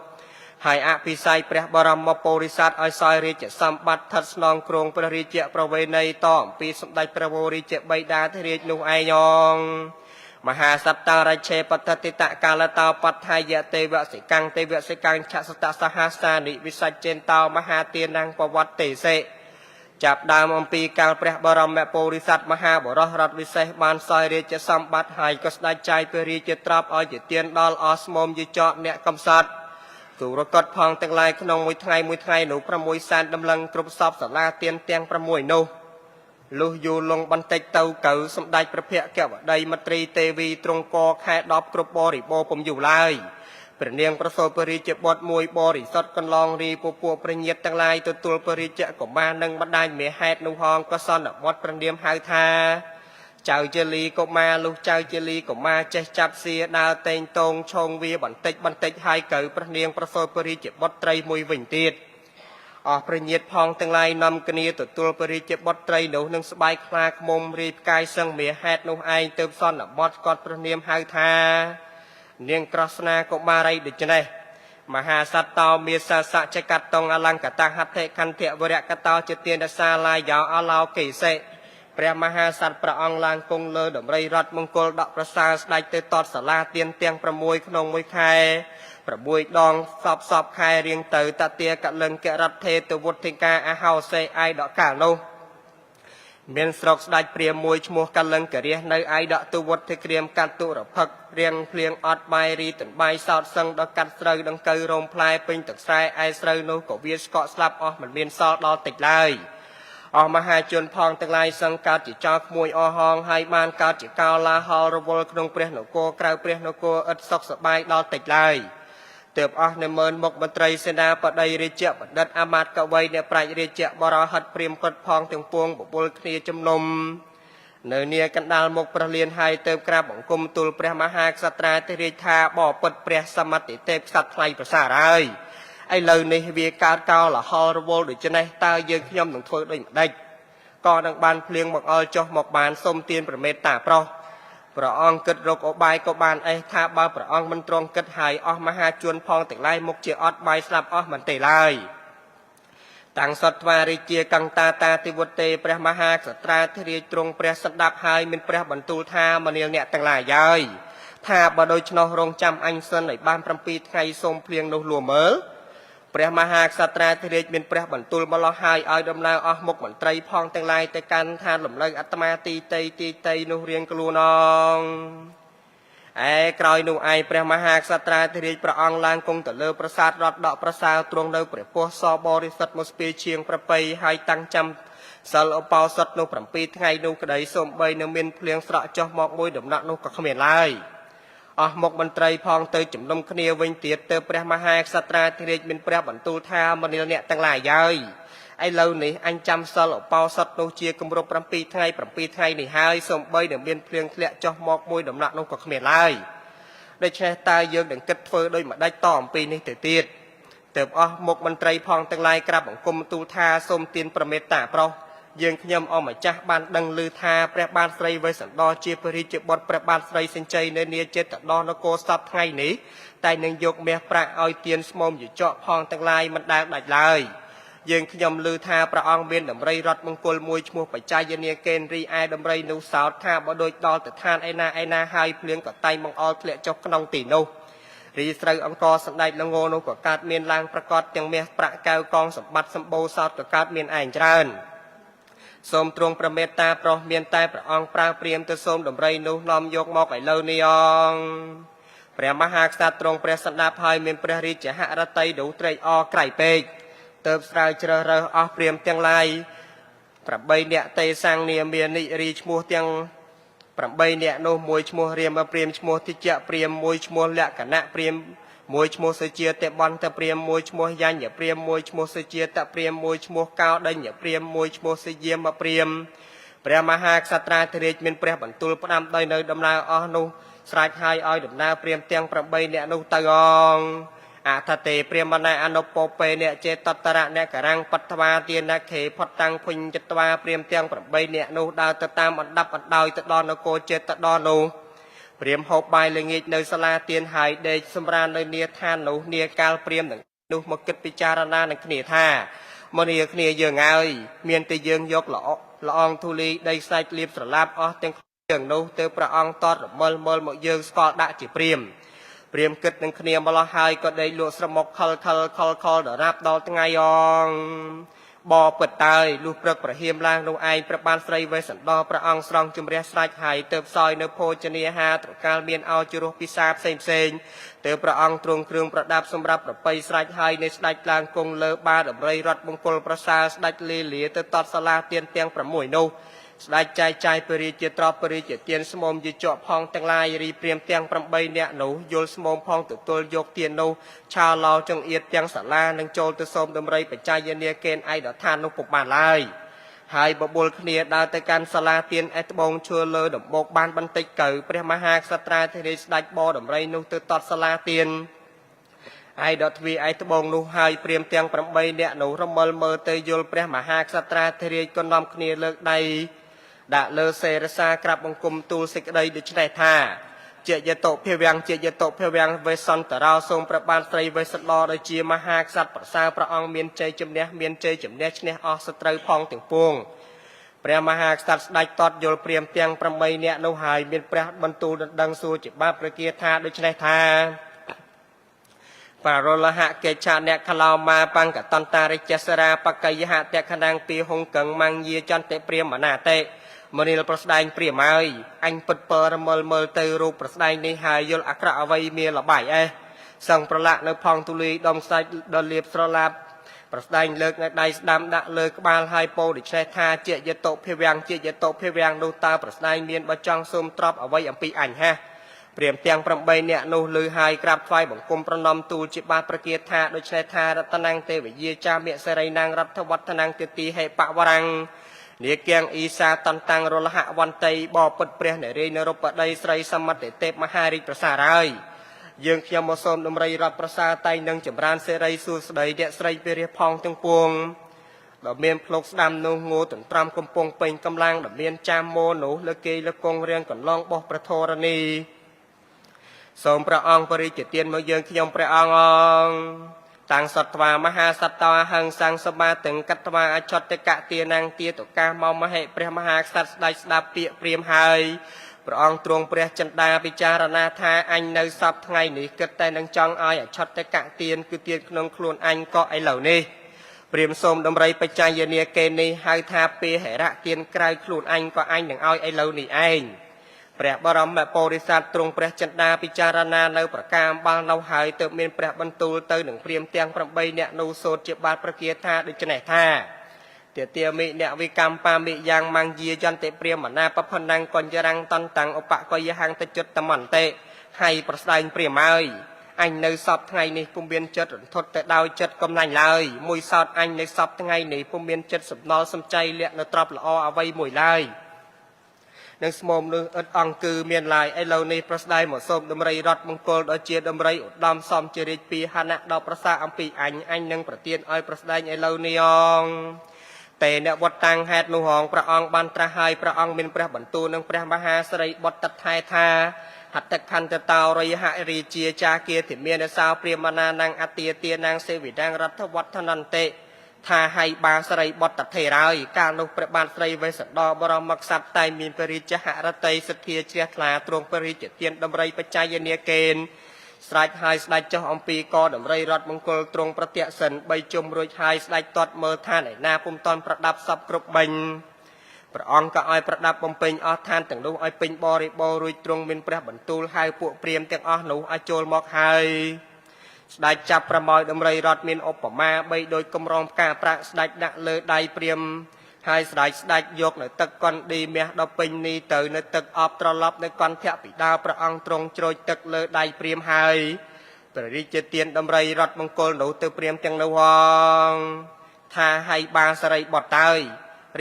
ហើយអភិស័យព្រះបរមពុរិស័ទឲ្យសោយរាជសម្បត្តិស្ថិតស្នងគ្រងព្រះរាជប្រវេណីតអំពីសម្ដេចព្រះវររាជបិតាធិរាជនោះឯងមហាសត្តារាជេបតតិតកាលតោបដ្ឋាយទេវសិកាំងទេវសិកាំងឆសតសហសានិវិសច្ចេនតោមហាទានាងបវត្តទេសេចាប់ដើមអំពីកាលព្រះបរមពុរិស័ទមហាបរោះរដ្ឋវិសេសបានសោយរាជសម្បត្តិហើយក៏ស្ដេចចាយព្រះរាជទ្រព្យឲ្យជាទានដល់អស្មមយចកអ្នកកំសត់ទូរកតផងទាំងឡាយក្នុងមួយថ្ងៃនោះ6សែនដំឡឹងគ្រប់សពសាលាទានទាំង6នោះលុះយូរលងបន្តិចទៅកៅសម្ដេចព្រះភក្ត្រវតីមត្រីទេវីទ្រង់កខែ10គ្រប់បរិបូរពុំយូរឡើយព្រះនាងប្រសូតព្រះរាជបុត្រមួយបរិសុទ្ធកន្លងរីពពួកព្រះញាតិទាំងឡាយទទួលព្រះរាជកុមារនិងបណ្ដាញមេហេតុនោះហងក៏សន្និវត្តព្រះនាមហៅថាចៅជាលីកុមារលុះចៅជាលីកុមារចេះចាប់សៀដើរតេងតងឈងវាបន្តិចហើយកៅព្រះនាងប្រសូតព្រះរាជបុត្រីមួយវិញទៀតអស់ព្រះញាតិផងទាំងឡាយនាំគ្នាទទួលព្រះរាជបុត្រីនោះនឹងស្បែកខ្លាខ្មុំរីផ្កាយសឹងមេហេតុនោះឯងទៅសន្និវត្តគាត់ព្រះនាមហៅថានាងក្រស្នាកុមារីដូច្នេះមហាសត្វតោមេសាសចកតងអលង្កតហត្ថិខន្ធវរកតោជាទានសាលាយោអឡោកេសេព្រះមហាសត្វព្រះអង្គឡើងគង់លើដំរីរតមង្គលដកប្រសាស្ដេចទៅតតសាលាទានទាំង6ក្នុងមួយខែ6ដងសពខែរៀងទៅតទាកលឹងករដ្ឋេទវុធិកាអហោសេឯដកកាលនោះមានស្រុកស្ដេចព្រាមមួយឈ្មោះកលឹងករិះនៅឯដកទវុធិក្រាមកតុរភឹករៀងភ្លៀងអត់បាយរីតបាយសោតសឹងដល់កាត់ស្រូវដង្កូវរោមផ្លែពេញទឹកស្រែឯស្រូវនោះក៏វាស្កកស្លាប់អស់មិនមានសល់ដល់តិចឡើយអស់មហាជនផងទាំងឡាយសង្កើតជាចោលក្មួយអហងហើយបានកើតជាកោឡាហលរវល់ក្នុងព្រះនគរក្រៅព្រះនគរឥតសុខសប្បាយដល់តិចឡើយទើបអស់នៅមើលមុខមន្ត្រីសេនាបតីរាជបណ្ឌិតអាមាត្យកវីអ្នកប្រាជ្ញរាជបរហិតព្រាមកត់ផងទាំងពួងបបួលគ្នាជំនុំនៅនាកណ្ដាលមុខព្រះលានហើយទើបក្រាបបង្គំទូលព្រះមហាក្សត្រាធិរាជថាបបពិតព្រះសមតិទេពក្សត្រថ្លៃប្រសាហើយឥឡូវនេះវាកើតកោលហលរវល់ដូច្នេះតើយើងខ្ញុំនឹងធ្វើដូចម្ដេចក៏នឹងបានភ្លៀងមកអល់ចុះមកបានសូមទានប្រមេត្តាប្រោះព្រះអង្គគិតរកអបាយក៏បានអេះថាបើព្រះអង្គមិនទ្រង់គិតហើយអស់មហាជនផងទាំងឡាយមុខជាអត់បាយស្លាប់អស់មិនទេឡើយតាំងសត្វវារាជាកង្តាតាទិវទេព្រះមហាក្សត្រាធិរាជទ្រង់ព្រះសណ្ដាប់ហើយមានព្រះបន្ទូលថាមនាលអ្នកទាំងឡាយហើយថាបើដូច្នោះរងចាំអញសិនឲ្យបាន7ថ្ងៃសូមភ្លៀងនោះលួមើល ព្រះមហាក្សត្រាធិរាជមានព្រះបន្ទូលមកលោះហើយឲ្យដំណើរអស់មុខមន្ត្រីផងទាំងឡាយទៅកាន់ឋានលំនៅអាត្មាទីតីនោះរៀងខ្លួនងឯក្រោយនោះឯងព្រះមហាក្សត្រាធិរាជព្រះអង្គឡើងគង់ទៅលើប្រាសាទរតដកប្រសើរទ្រង់នៅព្រះពោះសបរិសុទ្ធមកស្ពាយជាងប្រពៃហើយតាំងចាំសិលឧបោសថនោះ7ថ្ងៃនោះក្តីសូម្បីនៅមានភ្លៀងស្រក់ចុះមកមួយដំណាក់នោះក៏គ្មានឡើយអស់មុខមន្ត្រីផងទៅជំនុំគ្នាវិញទៀតទៅព្រះមហាក្សត្រាធិរាជមានព្រះបន្ទូលថាមនាលអ្នកទាំងឡាយហើយឥឡូវនេះអញចាំសិលឧបោសថនោះជាគម្រប់7ថ្ងៃនេះហើយសូម្បីនៅមានភ្លៀងធ្លាក់ចុះមកមួយដំណាក់នោះក៏គ្មានឡើយដូច្នេះតើយើងនឹងគិតធ្វើដូចម្ដេចតអំពីនេះទៅទៀតទើបអស់មុខមន្ត្រីផងទាំងឡាយក្រាបបង្គំទូលថាសូមទានប្រមេត្តាប្រុសយើងខ្ញុំអម្ចាស់បានដឹងឮថាព្រះបាទស្រីវេស្សន្តរជាព្រះរាជបុត្រព្រះបាទស្រីសេចក្ដីនៅនាចេតដោះនគរសពថ្ងៃនេះតែនឹងយកមាសប្រាក់ឲ្យទានស្មុំយចកផងទាំងឡាយមិនដែលដាច់ឡើយយើងខ្ញុំឮថាព្រះអង្គមានដំរីរត់មង្គលមួយឈ្មោះបច្ច័យនាកេនរីឯដំរីនោះសោតថាបើដូចដល់ទៅឋានឯណាហើយភ្លៀងក៏តែងបង្អល់ធ្លាក់ចុះក្នុងទីនោះរីស្រូវអង្គសម្ដេចល្ងនោះក៏កើតមានឡើងប្រកបទាំងមាសប្រាក់កែវកងសម្បត្តិសម្បូរសោតក៏កើតមានឯងច្រើនសូមទ្រង់ប្រមេត្តាប្រុសមានតែព្រះអង្គប្រើព្រាមទៅសូមដំរីនោះនាំយកមកឥឡូវនេះព្រះមហាក្សត្រទ្រង់ព្រះសណ្ដាប់ហើយមានព្រះរាជហឫទ័យដូរត្រេកអរក្រៃពេកទៅស្រាវជ្រើសរើសអស់ព្រាមទាំងឡាយ8នាក់ទេសាំងនាមានិរីឈ្មោះទាំង8នាក់នោះមួយឈ្មោះរាមព្រាមឈ្មោះតិចព្រាមមួយឈ្មោះលក្ខណៈព្រាមមួយឈ្មោះសុជាតេបន្តព្រាមមួយឈ្មោះយញ្ញព្រាមមួយឈ្មោះសុជាតព្រាមមួយឈ្មោះកោដញ្ញព្រាមមួយឈ្មោះសយាមព្រាមព្រះមហាក្សត្រាធិរាជមានព្រះបន្ទូលផ្ដាំដោយនៅដំណើរអស់នោះស្រេចហើយឲ្យដំណើរព្រាមទាំង8នាក់នោះទៅអថតេព្រាមណែអនុពពេអ្នកចេតតរៈអ្នកករាំងបត្វាទានខេផតតាំងភុញចត្វាព្រាមទាំង8នាក់នោះដើរទៅតាមអណ្ដាប់អណ្ដោយទៅដល់នគរចេតដោះនោះព្រាមហូបបាយល្ងាចនៅសាលាទានហើយដេកសម្រាននៅនាឋាននោះនាកាលព្រាមនឹងនោះមកគិតពិចារណានឹងគ្នាថាមនាគ្នាយើងហើយមានតែយើងយកល្អងធូលីដីខ្សាច់លៀបស្រឡាប់អស់ទាំងយើងនោះទៅព្រះអង្គតតរមិលមើលមកយើងស្គាល់ដាក់ជាព្រាមគិតនឹងគ្នាម្លោះហើយក៏ដេកលក់ស្រមុកខលដល់រាប់ដល់ថ្ងៃបពិតតើយលុះព្រឹកប្រហៀមឡើងនោះឯងព្រះបានស្រីវេស្សន្តរព្រះអង្គស្រង់ជំរះស្រេចហើយទៅផ្សោយនៅភោជនីយហាត្រកាលមានអោជារសពិសាផ្សេងទៅព្រះអង្គទ្រង់គ្រឿងប្រដាប់សម្រាប់ប្រពៃស្រេចហើយនៃស្ដេចឡើងគង់លើបាដំរីរត់មង្គលប្រសើរស្ដេចលាទៅតតសាលាទានទាំង6នោះស្ដេចចែកចាយព្រះរាជាទ្រព្យព្រះរាជាទានស្មុំយជក់ផងទាំងឡាយរីព្រាមទាំង8នាក់នោះយល់ស្មុំផងទទួលយកទាននោះឆាឡោចង្អៀតទាំងសាលានឹងចូលទៅសូមដំរីបច្ច័យនាកេនឯកឋាននោះពុំបានឡើយហើយបបួលគ្នាដើរទៅកាន់សាលាទានឯត្បូងឈើលើដំបូកបានបន្តិចទៅព្រះមហាក្សត្រាធិរាជស្ដេចបដំរីនោះទៅតតសាលាទានឯដទ្វីឯត្បូងនោះហើយព្រាមទាំង8នាក់នោះរមិលមើលទៅយល់ព្រះមហាក្សត្រាធិរាជក៏នាំគ្នាលើកដៃដាក់លើសេរសាក្រាបបង្គំទូលសេចក្តីដូច្នេះថាជាយតោភវាំងវេសន្តរោសូមព្រះបានស្រីវេស្សន្តរដោយជាមហាក្សត្រប្រសើរព្រះអង្គមានជ័យជំនះឈ្នះអស់សត្រូវផងទាំងពួងព្រះមហាក្សត្រស្ដេចតតយល់ព្រាមទាំង8នាក់នោះហើយមានព្រះបន្ទូលដណ្ដឹងសួរជាបាបប្រគាថាដូច្នេះថាបរលហកេឆាអ្នកខឡោមាបង្កតន្តារិចេសរាបកយហតខណាងពីហុងកឹងម៉ាំងយាចន្តិព្រាមណាតេមនីលប្រស្ដែងព្រាមហើយអញពិតពរមើលទៅរូបប្រស្ដែងនេះហើយយល់អក្រក់អ្វីមានលបាយសង្ឃប្រឡាក់នៅផងទូលីដុំខ្សាច់ដល់លៀបស្រឡាប់ប្រស្ដែងលើកនៅដៃស្ដាំដាក់លើក្បាលហើយពោដូច្នេះថាជាយតោភវាំងនោះតើប្រស្ដែងមានបើចង់សូមទ្របអ្វីអំពីអញព្រាមទាំង8នាក់នោះលឺហើយក្រាបថ្វាយបង្គំប្រណម្យទូលជាបាទប្រគាថាដូច្នេះថារតនាងទេវយាចាមិសេរីនាងរដ្ឋវត្តនាងទិទីហេបវរាំងនាគៀងអ៊ីសាតន្តាំងរលហវន្តីបបពុតព្រះនរាយនរបដីស្រីសមត្ថទេពមហារាជប្រសាហើយយើងខ្ញុំមកសូមដំរីរដ្ឋប្រសាតែងនឹងចម្រើនសេរីសួស្តីអ្នកស្រីពិរិយផងទាំងពួងដ៏មានភ្លុកស្ដាំនោះងូតន្ត្រាំកំពុងពេញកម្លាំងដ៏មានចាមម៉ូនោះលើគេលើកងរៀងកន្លងបោះប្រធរណីសូមព្រះអង្គបរិជ្ជទានមកយើងខ្ញុំព្រះអង្គតាំងសត្វាមហាសត្តាហឹងសង្សបាទាំងកត្វាអចតកៈទានាងទាតកាសមមហេព្រះមហាក្សត្រស្ដេចស្ដាប់ពាក្យព្រាមហើយ ព្រះអង្គទ្រង់ព្រះចិន្តាពិចារណាថាអញនៅសពថ្ងៃនេះគិតតែនឹងចង់ឲ្យអឆតកទានគឺទានក្នុងខ្លួនអញក៏ឥឡូវនេះព្រាមសូមដំរីបច្ច័យនាគេនេះហៅថាពេហិរៈទានក្រៅខ្លួនអញក៏អញនឹងឲ្យឥឡូវនេះឯងព្រះបរមពុរិស័ទទ្រង់ព្រះចិន្តាពិចារណានៅប្រការបាល់នៅហើយទើបមានព្រះបន្ទូលទៅនឹងព្រាមទាំង8នាក់នោះសូត្រជាបាតប្រគាថាដូច្នេះថាទាមិអ្នកវិកម្មបាមិយ៉ាងម៉ងយាយន្តិព្រាមណាបផណ្ណង្គកញ្ចរੰតន្តੰឧបកយហੰតិចិត្តមន្តិហើយប្រស្ដែងព្រាមហើយអញនៅសពថ្ងៃនេះពុំមានចិត្តរន្ធត់ទៅដោយចិត្តកំណាញ់ឡើយមួយសោតអញនៅសពថ្ងៃនេះពុំមានចិត្តសំណល់សំចៃលាក់នៅទ្រព្យល្អអ្វីមួយឡើយនឹងស្មោមនឹងឥតអង្គគឺមានឡើយឥឡូវនេះប្រស្ដែងមកសូមដំរីរតមង្គលដល់ជាដំរីឧត្តមសំជារាជពីហណៈដល់ប្រសាអំពីអញនឹងប្រទានឲ្យប្រស្ដែងឥឡូវនេះអងតែអ្នកវត្តតាំងហេតុនោះហងព្រះអង្គបានត្រាស់ឲ្យព្រះអង្គមានព្រះបន្ទូលនឹងព្រះមហាសិរីបុត្រតថែថាហត្តខន្តតោរិយហរិជាចាគាធិមានសោព្រាមណានាងអទាទានាងសេវិតាងរដ្ឋវត្តនន្តិថាឲ្យបាសិរីបុត្រតថេរហើយកាលនោះព្រះបាទស្រីវេស្សន្តរបរមក្សត្រតែមានពរិជ្ជហរតីសទ្ធាជ្រះថ្លាទ្រង់ពរិជ្ជទានដំរីបច្ច័យនាកេនស្រេចហើយស្ដេចចុះអំពីកដំរីរតមង្គលទ្រង់ប្រតិសិន3ជុំរួចហើយស្ដេចទាត់មើលឋានឯណាពុំតាន់ប្រដាប់សពគ្រប់បាញ់ព្រះអង្គក៏ឲ្យប្រដាប់បំពេញអស់ឋានទាំងនោះឲ្យពេញបរិបូររួចទ្រង់មានព្រះបន្ទូលហៅពួកព្រាហ្មណ៍ទាំងអស់នោះឲ្យចូលមកហើយស្ដេចចាប់ប្រមោយដំរីរតមានឧបមាបីដូចកំរងផ្កាប្រាក់ស្ដេចដាក់លើដៃព្រាហ្មណ៍ហើយស្ដេចយកនៅទឹកកណ្ឌីមាសដល់ពេញនេះទៅនៅទឹកអបត្រឡប់នៅកន្ធៈពីដាព្រះអង្គទ្រង់ជ្រោចទឹកលើដៃព្រាហ្មណ៍ហើយព្រះរាជទានដំរីរតមង្គលនោះទៅព្រាហ្មណ៍ទាំងនោះហងថាឲ្យបាសិរីបុត្រហើយ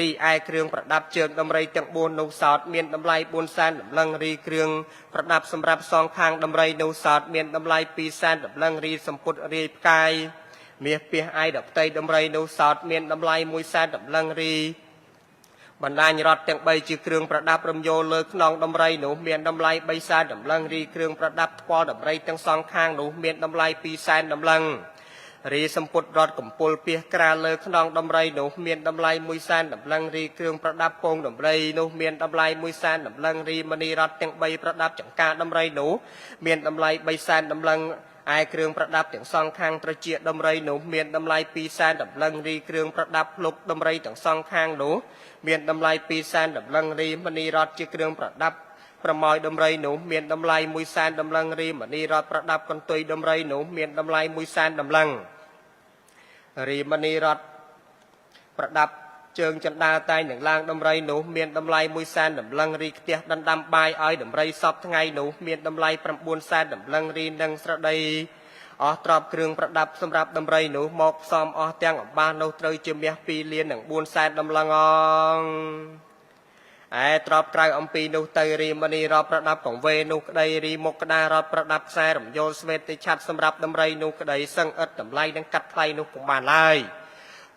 រីឯគ្រឿងប្រដាប់ជើងដំរីទាំង4នោះសោតមានតម្លៃ4សែនតម្លឹងរីគ្រឿងប្រដាប់សម្រាប់សងខាងដំរីនោះសោតមានតម្លៃ2សែនតម្លឹងរីសម្ពុតរាយផ្កាយមាសពាសឯដល់ផ្ទៃដំរីនោះសោតមានតម្លៃ1សែនតម្លឹងរីបណ្ដាញរត់ទាំង3ជាគ្រឿងប្រដាប់រំយោលលើខ្នងដំរីនោះមានតម្លៃ3សែនតម្លឹងរីគ្រឿងប្រដាប់ថ្ពាល់ដំរីទាំងសងខាងនោះមានតម្លៃ2សែនតម្លឹងរីសម្ពុតរត់កំពុលពាសក្រាលលើខ្នងដំរីនោះមានតម្លៃ1សែនតម្លឹងរីគ្រឿងប្រដាប់ពងដំរីនោះមានតម្លៃ1សែនតម្លឹងរីមณีរត់ទាំង3ប្រដាប់ចង្ការដំរីនោះមានតម្លៃ3សែនតម្លឹងឯគ្រឿងប្រដាប់ទាំងសងខាងត្រចៀកដំរីនោះមានតម្លៃ2សែនតម្លឹងរីគ្រឿងប្រដាប់ភ្លុកដំរីទាំងសងខាងនោះមានតម្លៃ2សែនតម្លឹងរីមณีរត់ជាគ្រឿងប្រដាប់ប្រមោយដំរីនោះមានតម្លៃ1សែនតម្លឹងរីមณีរត់ប្រដាប់កន្ទុយដំរីនោះមានតម្លៃ1សែនតម្លឹងរីមณีរត់ប្រដាប់ជើងចន្ទាតែងនឹងឡើងដំរីនោះមានតម្លៃ1សែនតម្លឹងរីខ្ទះដណ្ដាំបាយឲ្យដំរីសពថ្ងៃនោះមានតម្លៃ9សែនតម្លឹងរីនឹងស្រដីអស់ទ្រព្យគ្រឿងប្រដាប់សម្រាប់ដំរីនោះមកផ្សំអស់ទាំងអំបាសនោះត្រូវជាមាស2លាននិង4សែនតម្លឹងអងឯទ្រព្យក្រៅអំពីនោះទៅរីមณีរត់ប្រដាប់កង្វេនោះក្តីរីមុខក្តាររត់ប្រដាប់ខ្សែរំយោលស្វេតតិឆាត់សម្រាប់ដំរីនោះក្តីសឹងឥតតម្លៃនឹងកាត់ថ្លៃនោះពុំបានឡើយ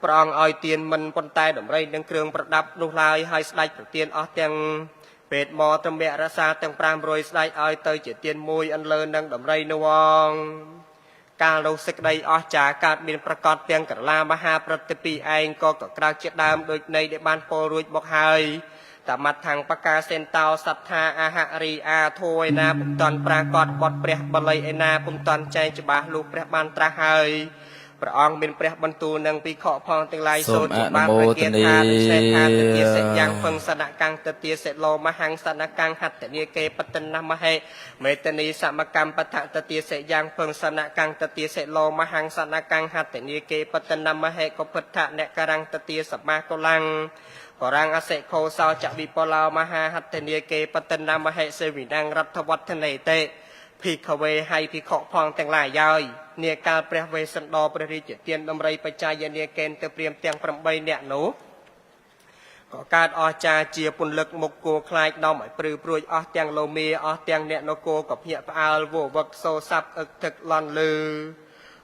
ព្រះអង្គឲ្យទានមិនប៉ុន្តែដំរីនឹងគ្រឿងប្រដាប់នោះឡើយឲ្យស្ដេចប្រទានអស់ទាំងពេទ្យមកត្រមៈរសាទាំង500ស្ដេចឲ្យទៅជាទានមួយអន្លើនឹងដំរីនោះអងកាលនោះសេចក្តីអស្ចារ្យកើតមានប្រកាសទាំងក្រឡាមហាប្រតិពីឯងក៏ក្រៅជាដើមដូចនៃដែលបានពោលរួចមកហើយតមត្ថងបកាសេនតោសត្ថាអហរីអាធួយណាពុំតាន់ប្រាកដបត់ព្រះបល័យឯណាពុំតាន់ចែងច្បាស់លោកព្រះបានត្រាស់ហើយព្រះអង្គមានព្រះបន្ទូលនឹងពិខុផងទាំងឡាយសូត្របានប្រកាសថានិសេថាទទាសេយ៉ាងពឹងសនកាំងទទាសេលោមហੰសនកាំងហត្តនីកេបតនមហេមេតនីសមកម្មបដ្ឋទទាសេយ៉ាងពឹងសនកាំងទទាសេលោមហੰសនកាំងហត្តនីកេបតនមហេកុពិដ្ឋអ្នកករੰទទាសមាកុលੰបរាងអសិខោសោចវិបឡោមហាហត្តនីកេបតនមហេសេវិណាងរដ្ឋវត្តនេតេភិក្ខវេហើយភិក្ខុផងទាំងឡាយហើយនាកាលព្រះវេស្សន្តរព្រះរាជទានដំរីបច្ច័យនាកេនទៅព្រាមទាំង8នាក់នោះក៏កើតអស្ចារ្យជាពន្លឹកមុខគោខ្លាចនាំឲ្យព្រឺព្រួយអស់ទាំងលោមាអស់ទាំងអ្នកនគរក៏ភ្ញាក់ផ្អើលវវឹកសូសាប់អឹកទឹកលន់លឺ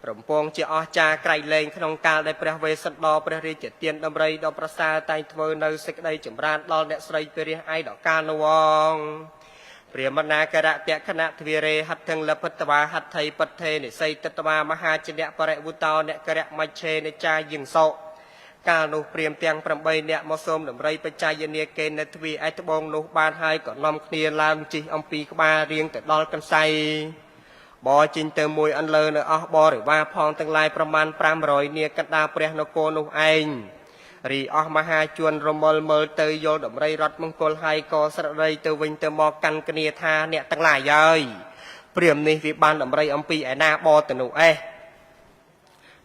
រំពងជាអស្ចារ្យក្រៃលែងក្នុងកាលដែលព្រះវេស្សន្តរព្រះរាជទានដំរីដ៏ប្រសើរតែងធ្វើនៅសេចក្តីចម្រើនដល់អ្នកស្រីពរិះឯដល់កាលនោះងព្រាមណាករៈតក្ខណៈទ្វារេហត្ថឹងលភិតវាហត្ថីបទ្ធេនិស័យតតវាមហាជនៈបរិវុតោអ្នកករៈមច្ឆេនិចាយិងសោ កាលនោះព្រាមទាំង8នាក់មកសូមដំរីបច្ច័យនាគេនៅទ្វារឯត្បូងនោះបានហើយក៏នាំគ្នាឡើងជិះអំពីក្បាលរៀងទៅដល់កន្សៃបរជិញទៅមួយអន្លើនៅអស់បរិវារផងទាំងឡាយប្រមាណ500នាកណ្ដាលព្រះនគរនោះឯងរីអស់មហាជនរមលមើលទៅយល់ដំរីរត់មង្គលហើយក៏ស្រដីទៅវិញទៅមកកាន់គ្នាថាអ្នកទាំងឡាយអើយព្រាមនេះវាបានដំរីអំពីឯណាបរទៅនោះឯង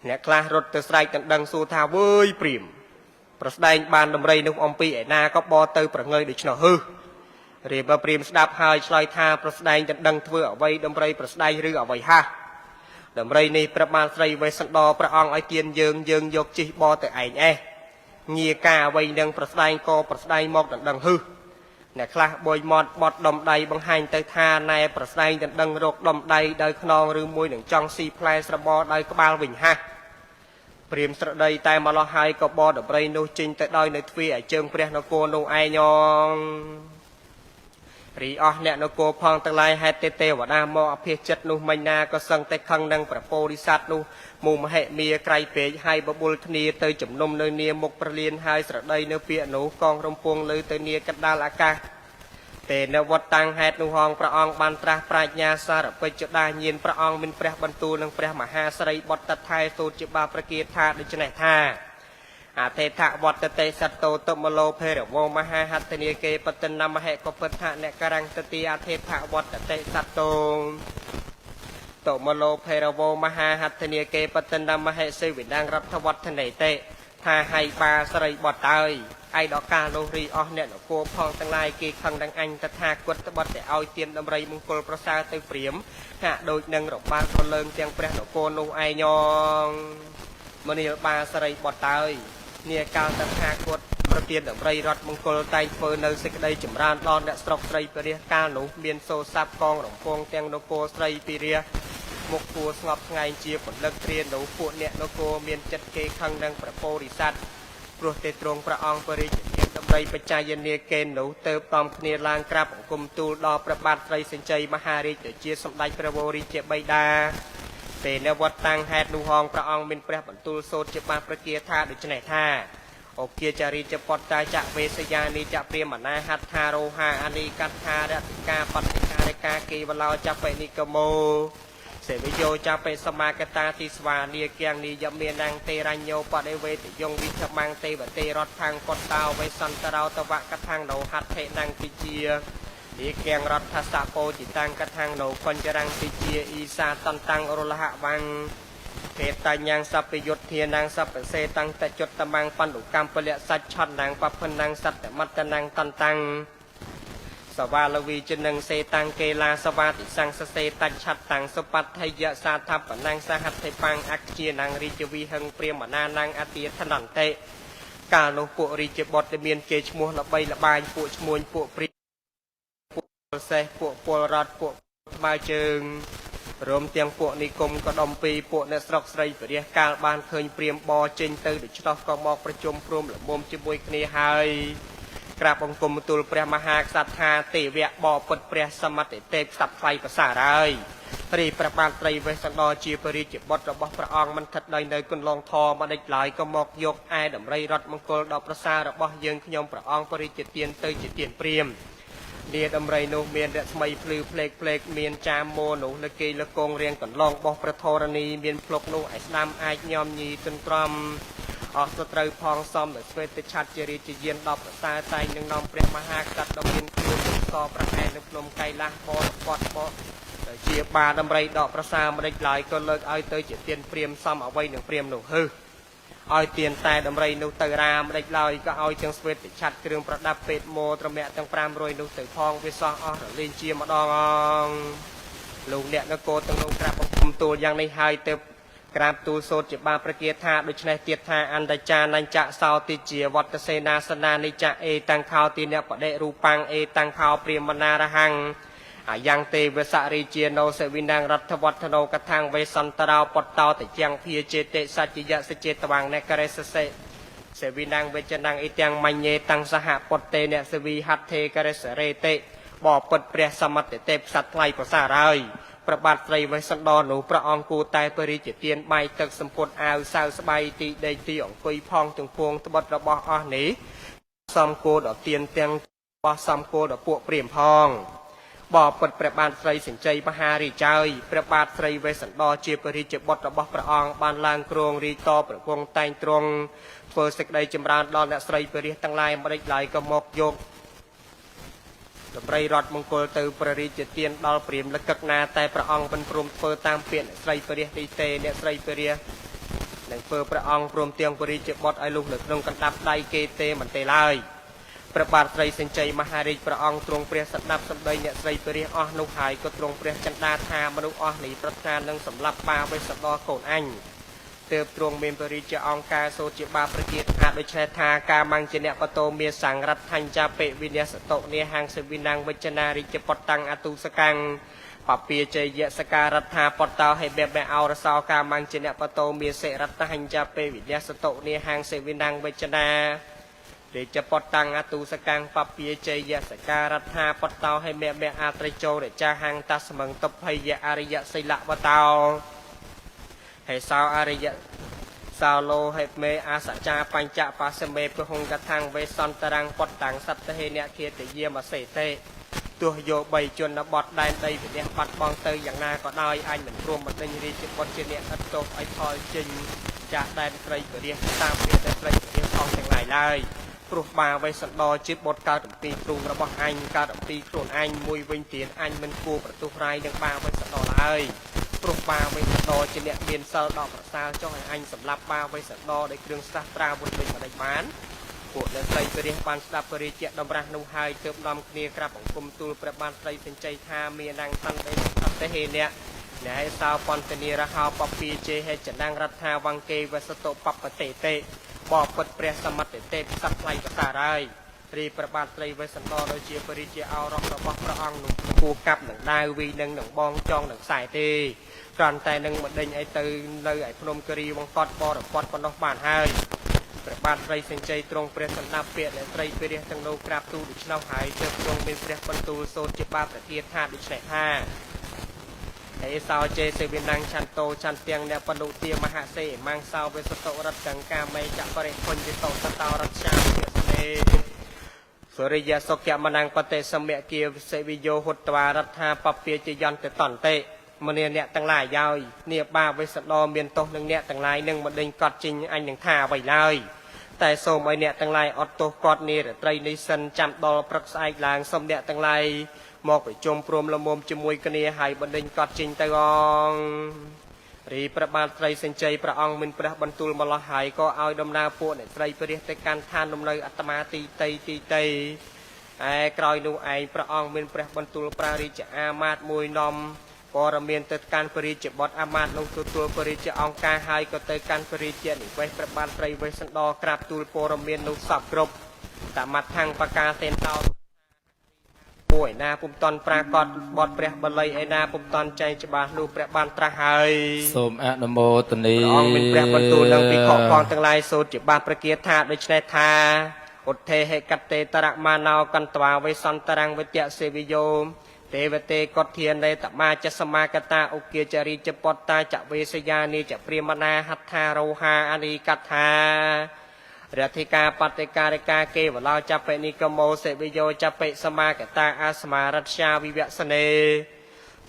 អ្នកខ្លះរត់ទៅស្រែកដណ្ដឹងសួរថាវើយព្រាមប្រស្ដែងបានដំរីនោះអំពីឯណាក៏បរទៅប្រងើយដូច្នោះហឺរៀបព្រាមស្ដាប់ហើយឆ្លើយថាប្រស្ដែងដណ្ដឹងធ្វើអ្វីដំរីប្រស្ដែងឬអ្វីហាដំរីនេះប្រាប់បានស្រីវេសន្តរព្រះអង្គឲ្យទានយើងយកជិះបរទៅឯងឯងងារការអ្វីនឹងប្រស្ដែងក៏ប្រស្ដែងមកដណ្ដឹងហឺអ្នកខ្លះបួយមាត់បត់ដុំដៃបង្ហាញទៅថាណែប្រស្ដែងដណ្ដឹងរកដុំដៃដោយខ្នងឬមួយនឹងចង់ស៊ីផ្លែស្របដោយក្បាលវិញហាព្រាមស្រដីតែម្លោះហើយក៏បរដំរីនោះចេញទៅដោយនៅទ្វារឲ្យជើងព្រះនគរនោះឯងរីអស់អ្នកនគរផងទាំងឡាយហេតុទេវតាមកអភិចិត្តនោះមិញណាក៏សឹងតែខឹងនឹងព្រះពោធិសត្វនោះមុំមហិមាក្រៃពេកហើយបបួលគ្នាទៅជំនុំនៅនាមុខប្រលៀនហើយស្រដីនៅពាក្យនោះកងរំពងលើទៅនាកណ្ដាលអាកាសតែនៅវត្តតាំងហេតុនោះហងព្រះអង្គបានត្រាស់ប្រាជ្ញាសារពេជ្ជដាញាណព្រះអង្គមានព្រះបន្ទូលនឹងព្រះមហាស្រីបុត្រតថែសូត្រជាបាប្រគាថាដូច្នេះថាអទេថវត្តតេសតោតមលោភេរវោមហាហត្តនីគេបតនមហេកពុទ្ធៈអ្នកករង្តទីអទេថវត្តតេសតោតមលោភេរវោមហាហត្តនីគេបតនមហេសេវិដាងរដ្ឋវត្តនេតេថាហើយបាស្រីបុត្រហើយឯដល់កាលនោះរីអស់អ្នកនគរផងទាំងឡាយគេខឹងទាំងអញតថាគតបត់តែឲ្យទានដំរីមង្គលប្រសើរទៅព្រាមហាក់ដូចនឹងរបាល់ប្រលើងទាំងព្រះនគរនោះឯងមនាលបាស្រីបុត្រហើយនាកាលតថាគតប្រទានដំរីរត់មង្គលតែងធ្វើនៅសេចក្តីចម្រើនដល់អ្នកស្រុកស្រីពរិះកាលនោះមានសូរស័ព្ទកងរំពងទាំងនគរស្រីពរិះមុខគួស្ងប់ស្ងាយជាពលិកត្រៀននោះពួកអ្នកនគរមានចិត្តគេខឹងនឹងព្រះពោធិសត្វព្រោះទេទ្រង់ព្រះអង្គបរិជ្ជទានដំរីបច្ច័យនាគេនោះទៅតំគ្នាឡើងក្រាបអង្គមទូលដល់ព្រះបាទស្រីសញ្ជ័យមហារាជទៅជាសម្ដេចព្រះវររាជបិតាពេលនៅវត្តតាំងហេតុនោះហងព្រះអង្គមានព្រះបន្ទូលសូត្រជាបាប្រគាថាដូច្នេះថាអូគាចារីចពតតាចវេសយានីចព្រាមណាហត្ថារោហាអានីកថារតិកាបតិការិកាគេវឡោចបិនិកមោសេវិយោចបិសមាកតាទីស្វានីគៀងនីយមេណាំងទេរញ្ញោបដិវេទយងវិធមាំងទេវទេរតខាងពតតោវេសន្តរោតវកថាងដោហត្ថេណាំងពិជានេះគៀងរដ្ឋសៈពោចិតាំងកថាងដោកញ្ចរាំងពិជាអ៊ីសាតន្តាំងរលហវាំងហេតញ្ញាងសពយុទ្ធានាងសពសេតាំងតចុតតមាំងបណ្ឌុកម្មពលៈសច្ចឆតនាងបភនាងសត្តមត្តនាងតន្តាំងសវាលវីជនឹងសេតាំងកេឡាសវាតិសង្សសេតច្ឆតតាំងសុបត្តិយៈសាថបនាងសហត្ថិបាំងអក្ជានាងរាជវិហឹងព្រាមណានាងអតិធនន្តិកាលនោះពួករាជបុត្រមានគេឈ្មោះល្បីល្បាញពួកឈ្មួញពួកព្រាពួកសេះពួកពលរដ្ឋពួកស្បើជើងរួមទាំងពួកនិគមក៏ដំពីពួកអ្នកស្រុកស្រីពរិះកាលបានឃើញព្រាមបចេញទៅដូច្នោះក៏មកប្រជុំព្រមល្មមជាមួយគ្នាហើយក្រាបអង្គមទូលព្រះមហាក្សត្រថាទេវៈបពុតព្រះសមត្ថទេពខ្សត់ថ្លៃប្រសាហើយរីព្រះបាទត្រីវេស្សន្តរជាពរិជ្ជបុត្ររបស់ព្រះអង្គមិនស្ថិតដោយនៅគន្លងធម៌មកដេចឡើយក៏មកយកឯដំរីរត់មង្គលដល់ប្រសារបស់យើងខ្ញុំព្រះអង្គពរិជ្ជទានទៅជាទានព្រាមលាដំរីនោះមានរស្មីភ្លឺផ្លេកផ្លេកមានចាមមោនោះលើគេលើកងរៀងកន្លងបោះប្រធរណីមានភ្លុកនោះឲ្យស្ដាំអាចញោមញីទន្ទ្រាំអស់ទៅត្រូវផងសំដោយស្វេតឆ័ត្រជារាជយានដល់ប្រសាតែងនឹងនាំព្រះមហាក្សត្រដ៏មានខ្លួនសប្រហែលនៅភ្នំកៃឡាស់បរពតបជាបាដំរីដកប្រសាមិនដេចឡើយក៏លើកឲ្យទៅជាទានព្រាមសំអ្វីនឹងព្រាមនោះហឺឲ្យទានតែដំរីនោះទៅរាមិនដេចឡើយក៏ឲ្យទាំងស្វេតឆ័ត្រគ្រឿងប្រដាប់ពេទ្យម៉ូត្រមាក់ទាំង500នោះទៅផងវាសោះអស់រលែងជាម្ដងលោកអ្នកនគរទាំងនោះក្រាបបង្គំទូលយ៉ាងនេះហើយទៅក្រាបទូលសូត្រជាបាប្រគាថាដូច្នេះទៀតថាអន្តចានញ្ចសោតិជាវត្តសេនាសនានិចៈអេតាំងខោទីអ្នកបដិរូបាំងអេតាំងខោព្រាមណារហੰអាយ៉ាងទេវសរីជាណោសេវិណាងរដ្ឋវត្តណោកថាងវេសន្តរោពតតោតជាងភាចេតិសច្ចយៈសចេតវាងអ្នកករេសសេសេវិណាងវេចនាងអ៊ីទាំងមញ្ញេតាំងសហពតេអ្នកសវីហត្ថេករេសរេតិបពុតព្រះសមត្ថទេពខ្សត្រថ្លៃប្រសាហើយ ប្របាទស្រីវេសន្តរនោះព្រះអង្គគូតែពរិជាទានបាយទឹកសម្ពុតអាវសៅស្បៃទីដេកទីអង្គុយផងទាំងពួងត្បិតរបស់អស់នេះសំគោដល់ទានទាំងបោះសំគោដល់ពួកព្រាមផងបបិទ្ធព្រះបាទស្រីសញ្ជ័យមហារាជើយព្រះបាទស្រីវេសន្តរជាពរិជាបុត្ររបស់ព្រះអង្គបានឡើងគ្រងរាជតព្រះគង់តែងទ្រង់ធ្វើសេចក្តីចម្រើនដល់អ្នកស្រីពរិះទាំងឡាយមិនដេចឡើយក៏មកយកតម្រៃរតមង្គលទៅព្រះរាជទានដល់ព្រាមលកឹកណាតែព្រះអង្គមិនព្រមធ្វើតាមពាក្យអ្នកស្រីពរិះទីទេអ្នកស្រីពរិះនឹងធ្វើព្រះអង្គព្រមទាំងពរិជាបុត្រឲ្យលុះនៅក្នុងកណ្ដាប់ដៃគេទេមិនទេឡើយព្រះបាទស្រីសញ្ជ័យមហារាជព្រះអង្គទ្រង់ព្រះស្ដាប់សម្ដីអ្នកស្រីពរិះអស់នោះហើយក៏ទ្រង់ព្រះចិន្តាថាមនុស្សអស់នេះប្រកាសនឹងសម្លាប់បាវេសន្តរកូនអញទើបទ្រង់មានពរិជាអង្គការសូត្រជាបាប្រគាតថាដូច្នេះថាការមញ្ញអ្នកបតោមាសង្រដ្ឋัญចាបិវិញ្ញាសតុនេហាងសិវិណាងវិជ្ជនារិជពតតាំងអតុសកាំងបពាជយសការដ្ឋាបតោហេបេអោរសោការមញ្ញអ្នកបតោមាសិរដ្ឋัญចាបិវិញ្ញាសតុនេហាងសិវិណាងវិជ្ជនារិជពតតាំងអតុសកាំងបពាជយសការដ្ឋាបតោហេបេអត្រជោរចាហាងតស្មងតភយអរិយសិលវតោហេសោអរិយសោលោហេមេអាសចាបញ្ចបសមេពហង្កថាងវេសន្តរាំងពតតាំងសត្វហេនៈធាតយាមសេតេទោះយោ3ជនបទដែនដីវិនិច្ឆ័យបាត់បង់ទៅយ៉ាងណាក៏ដោយអញមិនព្រមបណ្ដេញរាជបុត្រជាអ្នកឥតទោសឲ្យផលចេញចាស់ដែនស្រីពរិះតាមពាក្យតែស្រីពរិះផងទាំងឡាយឡើយព្រោះបាវេសន្តរជាបុត្រកើតអំពីទ្រូងរបស់អញកើតអំពីខ្លួនអញមួយវិញទៀតអញមិនគួរប្រទុះរាយនឹងបាវេសន្តរឡើយព្រោះបាវេសន្តរជាអ្នកមានសិលដ៏ប្រសើរចុះឲ្យអញសម្លាប់បាវេសន្តរដោយគ្រឿងសាស្ត្រាវុធវិញមិនដេចបានពួកអ្នកស្រីពរិះបានស្ដាប់ពរិជ្ជៈដំរាស់នោះហើយទើបនាំគ្នាក្រាបអង្គមទូលព្រះបាទស្រីសញ្ជ័យថាមាននាងសន្តិសត្វហេនៈអ្នកឯសោពន្តនីរហោបពីជេហេចនាងរដ្ឋាវង្កេវសតុបបតេតេបបិទ្ធព្រះសមត្ថទេពសត្វថ្លៃប្រសារាយរីព្រះបាទស្រីវេសន្តរដោយជាពរិជ្ជៈអរោះរបស់ព្រះអង្គនោះគួរកាប់នឹងដាវវីនឹងបងចងនឹងខ្សែទេគ្រាន់តែនឹងមកដេញឲ្យទៅនៅឯភ្នំគិរីវង្កត់បរពតប៉ុណ្ណោះបានហើយព្រះបាទស្រីសញ្ជ័យទ្រង់ព្រះសម្ដាប់ពាក្យអ្នកស្រីពរិះទាំងនោះក្រាបទូលដូច្នោះហើយទើបទ្រង់មានព្រះបន្ទូលសូត្រជាបាប្រទានថាដូច្នេះថាអេសោជេសេវិណាំងចន្ទោចន្ទទាំងអ្នកបនុទាមហាសេម៉ាំងសោវេសតុរតកង្កាមេចបរិពុញ្ញតោសតោរច្ឆាភិស្នេសុរិយសុខមណាំងបតិសមគិសេវិយោហុតវារដ្ឋាបពាជយន្តតន្តិមនាអ្នកទាំងឡាយហើយនេះបាវេសន្តរមានទោសនឹងអ្នកទាំងឡាយនឹងមិនដេញកត់ជិញអញនឹងថាអ្វីឡើយតែសូមឲ្យអ្នកទាំងឡាយអត់ទោសគាត់នារាត្រីនេះសិនចាំដល់ព្រឹកស្អែកឡើងសូមអ្នកទាំងឡាយមកប្រជុំព្រមលមុំជាមួយគ្នាហើយបណ្ដេញកត់ជិញទៅអងរីព្រះបាទស្រីសញ្ជ័យព្រះអង្គមានព្រះបន្ទូលម្លោះហើយក៏ឲ្យដំណើរពួកអ្នកស្រីពរិះទៅកាន់ឋានលំនៅអាត្មាទីតីឯក្រោយនោះឯងព្រះអង្គមានព្រះបន្ទូលប្រារាជអាមាត្យមួយនាំព័រមានទៅកាន់ពរិជ្ជបុត្រអាមាត្យនោះទទួលពរិជ្ជអង្គការហើយក៏ទៅកាន់ពរិជ្ជនិវេសព្រះបាទស្រីវេសន្តរក្រាបទូលព័រមាននោះសពគ្រប់តាមថាំងបកាទេនតោពួកឯណាពុំតន់ប្រាកដបត់ព្រះបល័យឯណាពុំតន់ចែងច្បាស់នោះព្រះបានត្រាស់ហើយសូមអនុមោទនីព្រះអង្គមានព្រះបន្ទូលនឹងពិខុសផងទាំងឡាយសូត្រជាបាប្រគាថាដូច្នេះថាឧទ្ធេហេកតេតរមាណោកន្តវាវេសន្តរាំងវិទ្យសេវិយោទេវតេកតធានេតមាចសមាកតាឧគាចរិជពតតាចវេសយានីចព្រាមណាហដ្ឋារោហាអនីកថារធិកាបតិការិកាគេវឡោចបិនិកមោសេវិយោចបិសមាកតាអាស្មារច្ឆាវិវសនេ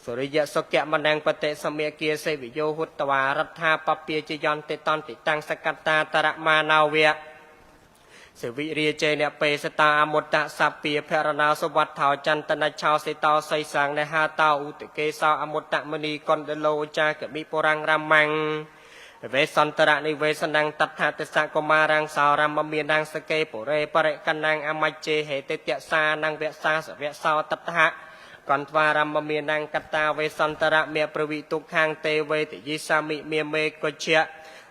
សុរិយសុគមនាងបតិសមគាសេវិយោហុតវារដ្ឋាបពាជយន្តតន្តិតាំងសកតាតរមាណោវៈសេវិរាជេនពេសតាអមុតតសពាភរណោសវត្ថោចន្ទនឆោសេតោសៃសាងនេហាតោឧតកេសោអមុតតមនីកុណ្ដលោចាកមិពរាំងរាមាំងវេសន្តរនិវេសនាងតថាទសកុមារាំងសោរមមាននាងសកេពរេបរិកណាំងអមច្ចេហេតតិសានាងវសាសវៈសោតថៈកន្តវារមមាននាងកតាវេសន្តរមេប្រវិទុខាងទេវេតយិសាមិមេមេកុជ្ជៈ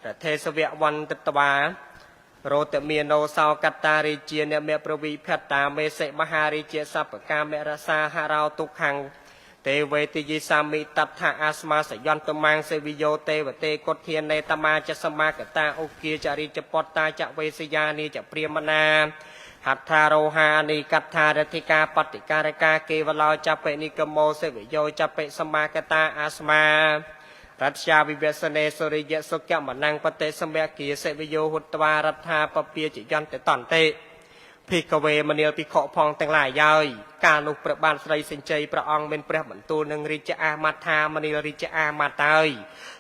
រថេសវៈវន្តតវារោតមានោសោកតារិជាអ្នកមេប្រវិភតាមេសិមហារិជាសពកាមេរសាហរោទុខាងទេវេតិយិសាមិតថាអាស្មាសយន្តមាំងសេវិយោទេវតេកុធានេតមាចសមាកតាឧគាចរិជពតតាចវេសយានីចព្រាមណាហ หัตถาโรหานิกัตถารติกาปฏิการกาเกวลาจัปเปนิกโมเสวิโยจัปเปสมากตาอาสมารัชชาวิเวสเนสริยสุขมนังปเตสมยกีเสวิโยหุตวารัฐาปเปียจิยันเตตันเตพิกเวมเนียพิขอพองแต่งหลายย่อยการลุกประบานไสรสินใจพระองค์เป็นพระบรรทุนงริจอามาธามเนียริจอามาเตย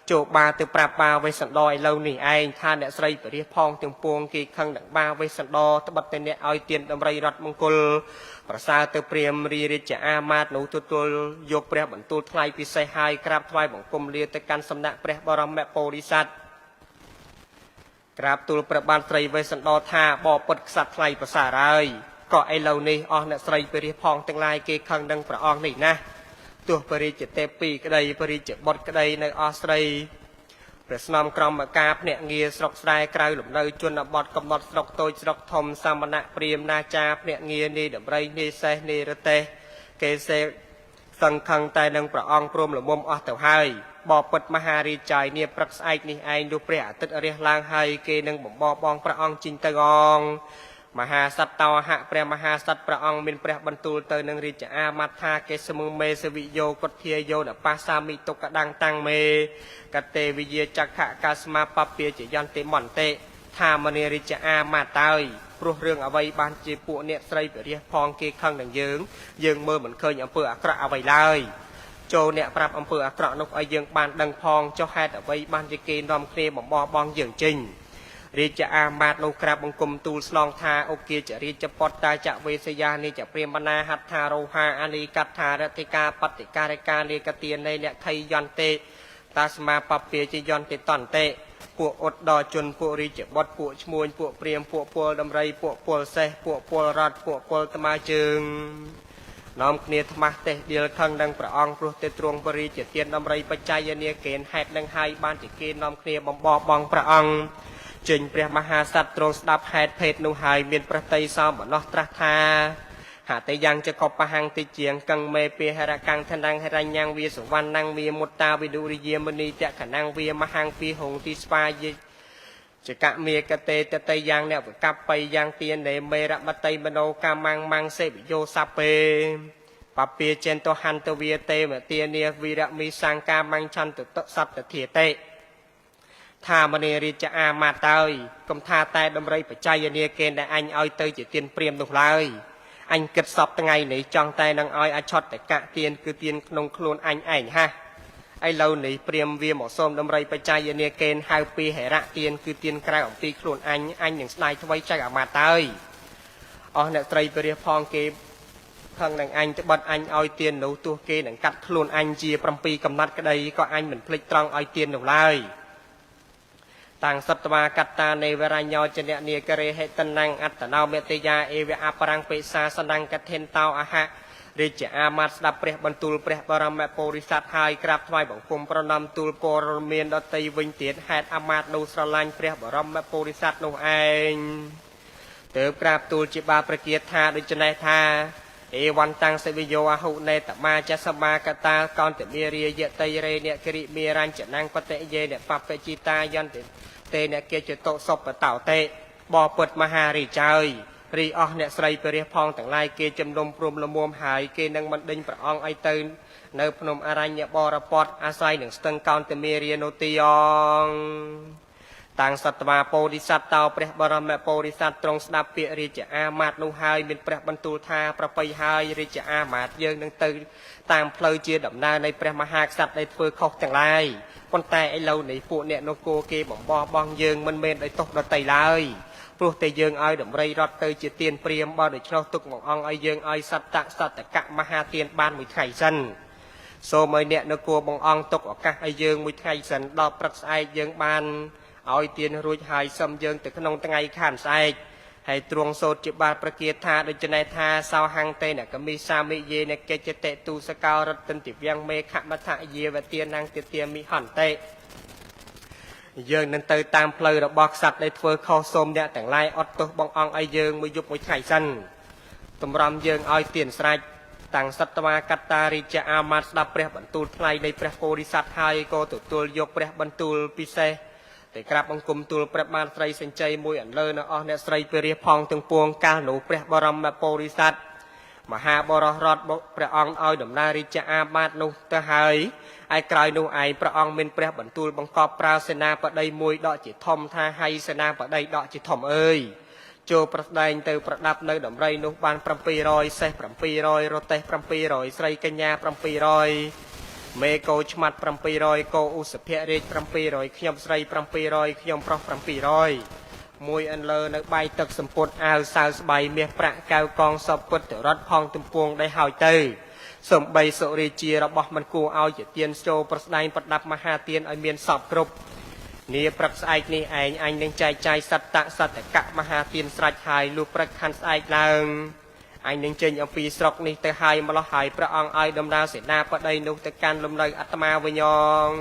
โจบาตือปราบาเวสันดอยเหล่านี้เองท่านเนี่ยไสรปริพองถึงปวงกีขังดังบาเวสันดอตบัดเนี่ยเอาเตียนดำไรรัตมงคลประสาตือเปรียมรีริจอามาหนูตัวยกพระบรรทุนไทยพิเศษให้กราบถวายบังคมเลียตการสำนักพระบรมโพธิสัตว์กราบตูลประบานไตรเวสันดอธาบ่อปดสัตว์ไทยภาษาไรก็ไอเหล่านี้ออกเนี่ยไตรปริพองแต่งลายเกขังดังพระองค์นี่นะตัวปริจิตเตปีกระไดปริจิตบดกระไดในออสเตรเลียประสนอมกรมกาบเนี่ยเงียสกสายกลายหลุมในจนบดกำหนดสกโตยสกทมสามณะเปรียมนาจาเนี่ยเงียนี่เดบไรนี่เซนี่ระเตเกเซสังขังแต่ดังพระองค์พรมหลุมมุมออสเตรเลียบ่อปดมหาริจายเนี่ยปรักษาอีกนี่ไอดูเปรียติดเรียลางไฮเกนังบ่อบองพระองค์จิงตะกองมหาสัตตาวหะเปรียมหาสัตพระองค์เป็นเปรียบรรทุลเตนังริจอามาธาเกสมุเมสวิโยกตเทียโยนปัสสามิตกดังตังเมกเตวิเยจักขะกาสมาปเปียจยันเตมอนเตธามเนริจอามาเตยปลุกเรื่องเอาไว้บานจีปุเนี่ยไตรเปรียพองเกขังดังยืงเมื่อเหมือนเคยอำเภออักระเอาไว้เลยโจเนี่ยปรับอำเภออักระนกไอยังบานดังพองเจ้าแฮดเอาไว้บานจีเกนรอมเคลียบอบองยืงจริงริจอามาโนกราบบังคมตูสลองทาโอเกจะริจปอดตาจะเวสยานิจะเปรียมนาหัตถาโรหาอานิกัตถารติกาปฏิการกาเลกเตียนในเนี่ยไทยยันเตตาสมาปเปียจยันเตตันเตพวกอดดอจนพวกริจบดพวกชมวยพวกเปรียมพวกปัวดำไรพวกปัวเสพวกปัวรัดพวกปัวตมาจึงน้อมเนียธรรมะเตเดียร์ขังดังพระองค์พระเตตรวงบริจิตเตียนดำไรปัจจัยเนียเกณฑ์แหกดังไฮบ้านจิเกณฑ์น้อมเนียบองพระองค์จึงเปรียมหาสัตว์ตรงสดับแหดเพศนุหายเมียนประเทศสาวมนอตราธาหาแต่ยังจะขบประหังติเจียงกังเมเปียหระกังทันดังหรัญยังเวียสุวรรณนังเวียมุตตาวิดุริเยมณีเจขนังเวียมหังปีหงติสปายจะกะเมียกเตตยังเนี่ยกับไปยังเตียนในเมระมะเตมโนกามังเสบิโยซาเปปเปียเจนโตหันตเวียเตเมเตียเนียวีระมีสังกามังชันตุตสัตเทียเตธามเนริจอามาเตยกมธาแต่ดำไรปัจจัยเนียเกณฑ์แต่อันเอาเตยจะเตียนเปรียมตรงเลยอันกิดสอบตั้งไงหนีจังแต่นางอ้อยอชดแต่กะเตียนคือเตียนนงครูนอันไอฮะไอเราหนีเปรียมเวียหมอส้มดำไรปัจจัยเนียเกณฑ์หายปีเหระเตียนคือเตียนกลายของปีครูนอันอย่างสไลด์ทวายใจอามาเตยอ๋อเนี่ยไตรเปรียพองเกข้างหนังอันจะบัดอันเอาเตียนหนูตัวเกณฑ์หนังกัดครูนอันจีปรำปีกำนัดก็ได้ก็อันเหมือนพลิกตรองเอาเตียนหนูเลยต่างสัตวากัตตาในเวลาโยจเนเนียกเรเหตันังอัตนาวเมตยาเอเวอาปรังเปสาสนังกเทนเตาอาหะริจอามาสดับเปรบรรทุลเปรบรมโพริสัตไฮกราบถวายบังคมประนำตุลโปรเมียนดตีวิญเตียนแฮดอามาตนูสลันเปรบรมโพริสัตนูเองเติบกราบตุลจิบาประเกียรธาดิจเนธาเอวันตังเสวิโยอาหุในตมาจะสมากตากอนเตมีเรียเยตยเรเนกริมีรันจะนังปเตเยเนปปเปจิตายันเตเตเนเกจโตศพเต่าเตบ่อเปิดมหาริจายรีออกเนสไรเปรียพองต่างลายเกจำนมพรมละมวมหายเกนังมันดิงประองไอเตินในพนมอารัญญบรปอดอาศัยหนึ่งสตังกอนเตมีเรียโนติยองต่างสัตวาโพธิสัตว์เต่าเปรบรมโพธิสัตว์ตรงสดับเปียริจอามาดนูหายเป็นเปรบรรทุธาประไปหายริจอามาดเยืองนังตื่นตามเพลเจียดับนาในเปรมหาสัตว์ในเฟือขอกต่างลายคนแต่ไอเราในพวกเนี่ยนโกเกบองเยืองมันเมนไอตกดไตเลยพวกแต่เยืองไอดับไรรอดเตยจีเตียนเปรียมบ่โดยเฉพาะตุกหมองไอเยืองไอสัตตะกะมหาเตียนบ้านมุยไข่สันโซเมยเนี่ยนโกบององตกออกกะไอเยืองมุยไข่สันดอกปรักไอเยืองบ้านเอาเตียนรุ่ยหายซ้ำเยืองแต่ขนมตั้งไงขานไซให้ตรวงโซจิบาประเกียรธาโดยจะในธาสาวหังเตเนี่ยก็มีสามีเยเนี่ยเกจเตตูสกาวรัตติยังเมฆมัทะเยวเตียนางเตียมีหันเตเยืองนั้นเตยตามเพลย์ระบอกสัตว์ในเฟือคอสมเนี่ยแต่งลายอดตัวบององไอเยืองมือยุบมือไข่สั้นตำรำเยืองเอาเตียนสายต่างสัตวากัตตาริจะอามาสดับเปรบรรทุลไพรในเปรโพริสัตไฮโกตุตุลยกเปรบรรทุลพิเศษ แต่กราบบังคมตูลพระบานไตรสัญใจมวยอันเลินอเนสไรเปรียพองถึงปวงการหนูพระบรมโพธิสัตว์มหาบรรอดพระองค์เอาดำนาริจอาบาดนุตะหายไอ้กลายนูไอ้พระองค์เป็นพระบรรทุลบังกอบปราศนาปะไดมวยดอกจิตทอมท่าให้ศนาปะไดดอกจิตทอมเอ้ยโจประแดงเตอประดับในดำไรนุบานปรำปีรอยเสปรำปีรอยโรเตปรำปีรอยไสกัญญาปรำปีรอยเมโกชมัดปรำปีรอยโกอุสเพียเรจปรำปีรอยขยมไสปรำปีรอยขยมปรปรำปีรอยมวยอันเลอในใบตึกสมปุตอาสาวสบายเมียประกาวกองสอบปุตรถพองตุ่มพวงได้หายเตอสมใบโสรีจีระบอบมันกูเอาจะเตียนโจประแดงประดับมหาเตียนไอเมียนสอบกรุบนี่ปรักษานี่ไอ้ยังใจสัตตะสัตตะกะมหาเตียนสระหายลูกประคันไอ้ลางไอ้ยังเจนยังปีสรกนี่แต่หายมาละหายพระองค์ไอ้ดำนาเสนาปะไดนุตะการลมเลยอัตมาวิญญาณ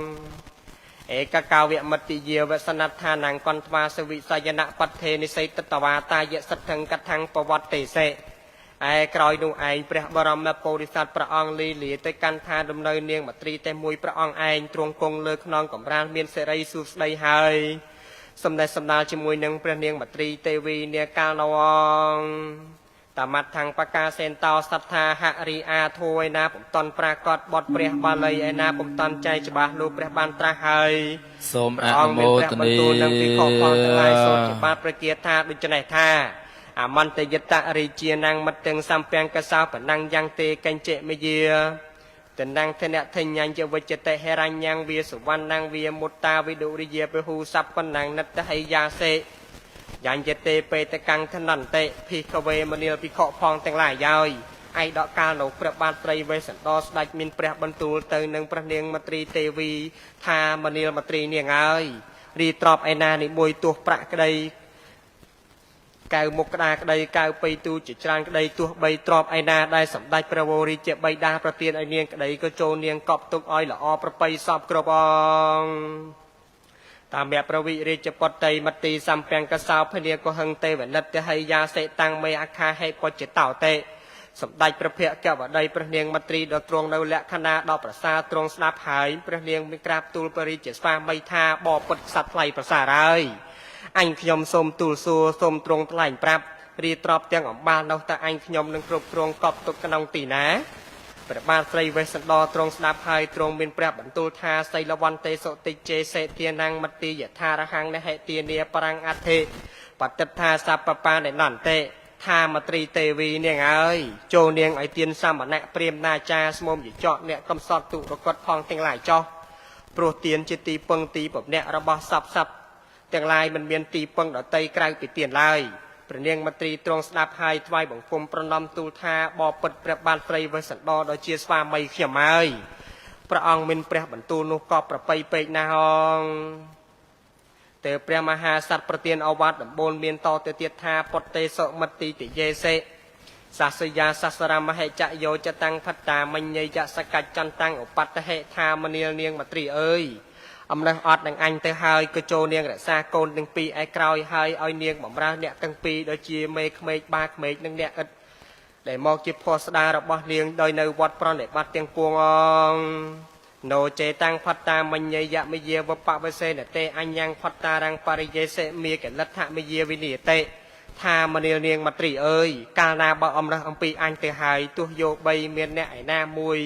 เอกกาเวมติเยวสนัทธานังกอนทวาสวิสายนะปัตเทนิสัยตตวาตายสัทธังกัทังปวัตเตเสไอ้กรอยนูไอ้พระบรมโพธิสัตว์พระองค์ลีเหลียแต่การทาดำเนินเนียงมัตรีแต่มวยพระองค์ไอ้ตรงกงเลือกนองกับร้านเมียนเสรีสุสไดหายสมเด็จสมดาจมวยนังพระเนียงมัตรีเทวีเนียกาลวงตามัดทางปากาเซนตอสัทธาหะรีอาโทยนาผมตอนปรากฏบทเปรียบาลีไอนาผมตอนใจจะบาลูเปรียบานตราหาย សូមអ អ នុ ង មោ មានព្រះ ទ បន្ នី ទូលនឹងពីខកផងទាំងឡាយសូមជាបាទប្រគាថាដូចនេះថាអមន្តយតរិជាណាំងមត្តឹងសំពាំងកសោបណੰងយ៉ាងទេកញ្ចេមយាតណੰងធនៈធញ្ញញ្ញវិជ្ជតេហេរញ្ញងវាសវណ្ណងវាមុតតាវិดุរិយាពហុសัพពណੰងណតហិយាសេយ៉ាងយតេបេតកੰធនន្តិភិក្ខវេមនាលភិក្ខុផងទាំងឡាយហើយឯដកកាលនោះព្រះបាទត្រីវេសន្តរស្ដេចមានព្រះបន្ទូលទៅនឹងព្រះនាងមត្រីទេវីថាមនាលមត្រីនាងហើយរីត្រប់ឯណានិមួយទោះប្រាក់ក្តីកៅមុខក្តារក្តីកៅបៃទូជាច្រើនក្តីទោះបីត្រប់ឯណាដែលសម្ដេចព្រះវររាជបិតាប្រទានឲ្យនាងក្តីក៏ចូលនាងកប់ទុកឲ្យល្អប្រពៃសពគ្រប់អង្គតាមមប្រវិរាជពតីមតិសំពាំងកសោភនីកហឹងទេវនិតទេហិយាសេតាំងមេអខាហេបច្ចតោទេសម្ដេចព្រះភក្ត្រវតីព្រះនាងមត្រីដ៏ទ្រង់នៅលក្ខណៈដល់ប្រសាទ្រង់ស្ដាប់ហើយព្រះនាងមានក្រាបទូលបរិជាស្វាមីថាបបពុតសត្វថ្លៃប្រសាហើយអញខ្ញុំសូមទូលសួរសូមទ្រង់ថ្លែងប្រាប់រីត្រប់ទាំងអំបាលនោះតើអញខ្ញុំនឹងគ្រប់គ្រងកប់ទុកក្នុងទីណាព្រះបាទស្រីវេស្សន្តរទ្រង់ស្ដាប់ហើយទ្រង់មានព្រះបន្ទូលថាសីលវន្ទេសុតិជេសេទានាងមតិយថារហង្គនហេទានាបរាំងអធិបតិដ្ឋាសពបានិនន្តិថាមត្រីទេវីនាងអើយចូលនាងឲ្យទានសមណៈព្រាមណាចាស្មុំយចកអ្នកកំសត់ទុរកតផងទាំងឡាយចោះព្រោះទានជាទីពឹងទីពអ្នករបស់សពទាំងឡាយមិនមានទីពឹងដតីក្រៅពីទានឡើយព្រះនាងមត្រីទ្រង់ស្ដាប់ហើយថ្វាយបង្គំប្រណម្យទូលថាបបិទ្ធព្រះបាទស្រីវេស្សន្តរដ៏ជាស្វាមីខ្ញុំហើយព្រះអង្គមានព្រះបន្ទូលនោះក៏ប្រពៃពេកណាស់អងតែព្រះមហាសត្វប្រទានអវាទដំបូលមានតទៅទៀតថាពុទ្ធេសុមតិតិយេសេសាសយាសាសរមហេចយោចតាំងផត្តាមញ្ញយសកច្ចន្តាំងឧបតហេថាមនាលនាងមត្រីអើយអំណេះអត់នឹងអញទៅហើយក៏ចូលនាងរក្សាកូនទាំងពីរឯក្រោយហើយឲ្យនាងបំរើអ្នកទាំងពីរដូចជាមេក្មេកបាក្មេកនិងអ្នកឥតដែលមកជាភ័ស្តារបស់នាងដោយនៅវត្តប្រណិប័តទាំងពួងអងណូចេតាំងផត្តាមញ្ញយមយាវបវេសេនតេអញ្ញងផត្តារាំងបរិយេសេមាកលិដ្ឋមយាវិនិតេថាមនាលនាងមត្រីអើយកាលណាបើអំណះអំពីអញទៅហើយទោះយកបីមានអ្នកឯណាមួយ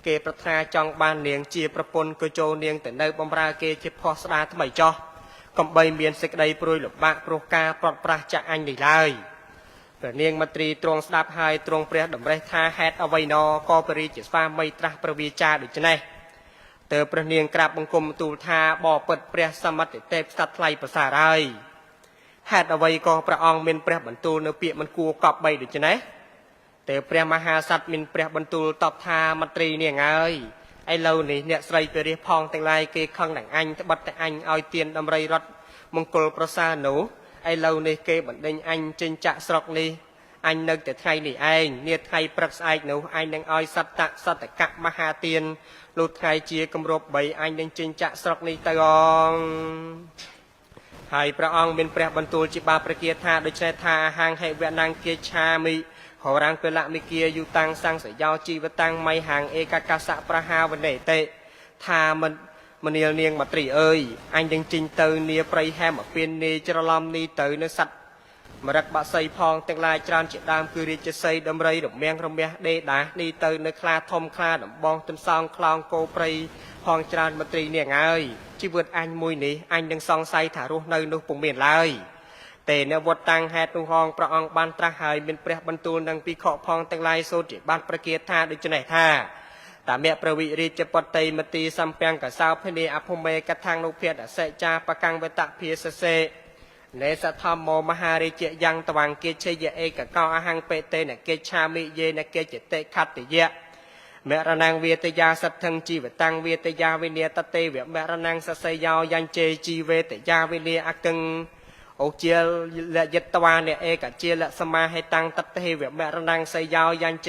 គេប្រាថ្នាចង់បាននាងជាប្រពន្ធក៏ចូលនាងទៅនៅបំរើគេជាភ័ស្តាថ្មីចោះកំបីមានសេចក្តីព្រួយលំបាកព្រោះការប្រត់ប្រាស់ចាក់អញនេះឡើយព្រះនាងមត្រីទ្រង់ស្ដាប់ហើយទ្រង់ព្រះតម្រេះថាហេតុអ្វីណក៏បរិជាស្វាមីត្រាស់ព្រះវាចាដូច្នេះទើបព្រះនាងក្រាបបង្គំទូលថាបបិទ្ធព្រះសមត្ថទេពសត្វថ្លៃប្រសាហើយហេតុអ្វីក៏ព្រះអង្គមានព្រះបន្ទូលនៅពាក្យមិនគួរកប់បីដូច្នេះតែព្រះមហាសត្វមានព្រះបន្ទូលតបថាមត្រីនាងអើយឥឡូវនេះអ្នកស្រីពរិះផងទាំងឡាយគេខឹងនឹងអញត្បិតតែអញឲ្យទានដំរីរត់មង្គលប្រសានោះឥឡូវនេះគេបណ្ដេញអញចេញចាក់ស្រុកនេះអញនៅតែថ្ងៃនេះឯងនាថ្ងៃព្រឹកស្អែកនោះអញនឹងឲ្យសត្តកៈមហាទានលុះថ្ងៃជាគម្រប់3អញនឹងចេញចាក់ស្រុកនេះទៅអងហើយព្រះអង្គមានព្រះបន្ទូលជាបាប្រគាថាដូច្នេះថាហាងហេវៈណាងគាឆាមិហោរាំងពលមិគាយុតាំងសង្សយោជីវតាំងមៃហាងឯកកាសៈប្រហាវនេតេថាមិន mân niên niên mà trì ơi anh đang trình từ nia prey hem ở bên nia cho lom ni từ nơi sạch mà đặt bạ xây phong tương lai tràn chuyện đam cứ đi chơi xây đâm rây đầm men rong me đê đá đi từ nơi kha thom kha đầm bong tâm song clown cô prey phong tràn mà trì niên ơi chỉ vượt anh mùi ní anh đang song say thả ruột nơi nước vùng miền laiแต่ในวัดตังแห่ตุห้องพระองค์บานตรัสหายเป็นเปรียบบรรทุนดังปีขอพองตั้งลายโซจิบานประเกียรท่าโดยจะไหนท่าแต่เมื่อประวิริจะปฏยมตีสัมเปียงกับสาวพเนอภุเมกทางโลเพียดเสจาประกังเวตะเพียเสในสัทธรรมมหาริเจยังตวังเกชเยเอกกับก้าอาหังเปเตเนเกชามิเยเนเกจเตคัตติเยเมรนังเวทยาสัทธังจีเวตังเวทยาวิเนียตเตเวเมรนังสัสยาวยังเจจีเวทยาวิเนียอักังโอเจียละยัตวาเนี่ยเอกเจียละสมาให้ตังตัตเทเวเมรนังสยาวยังเจ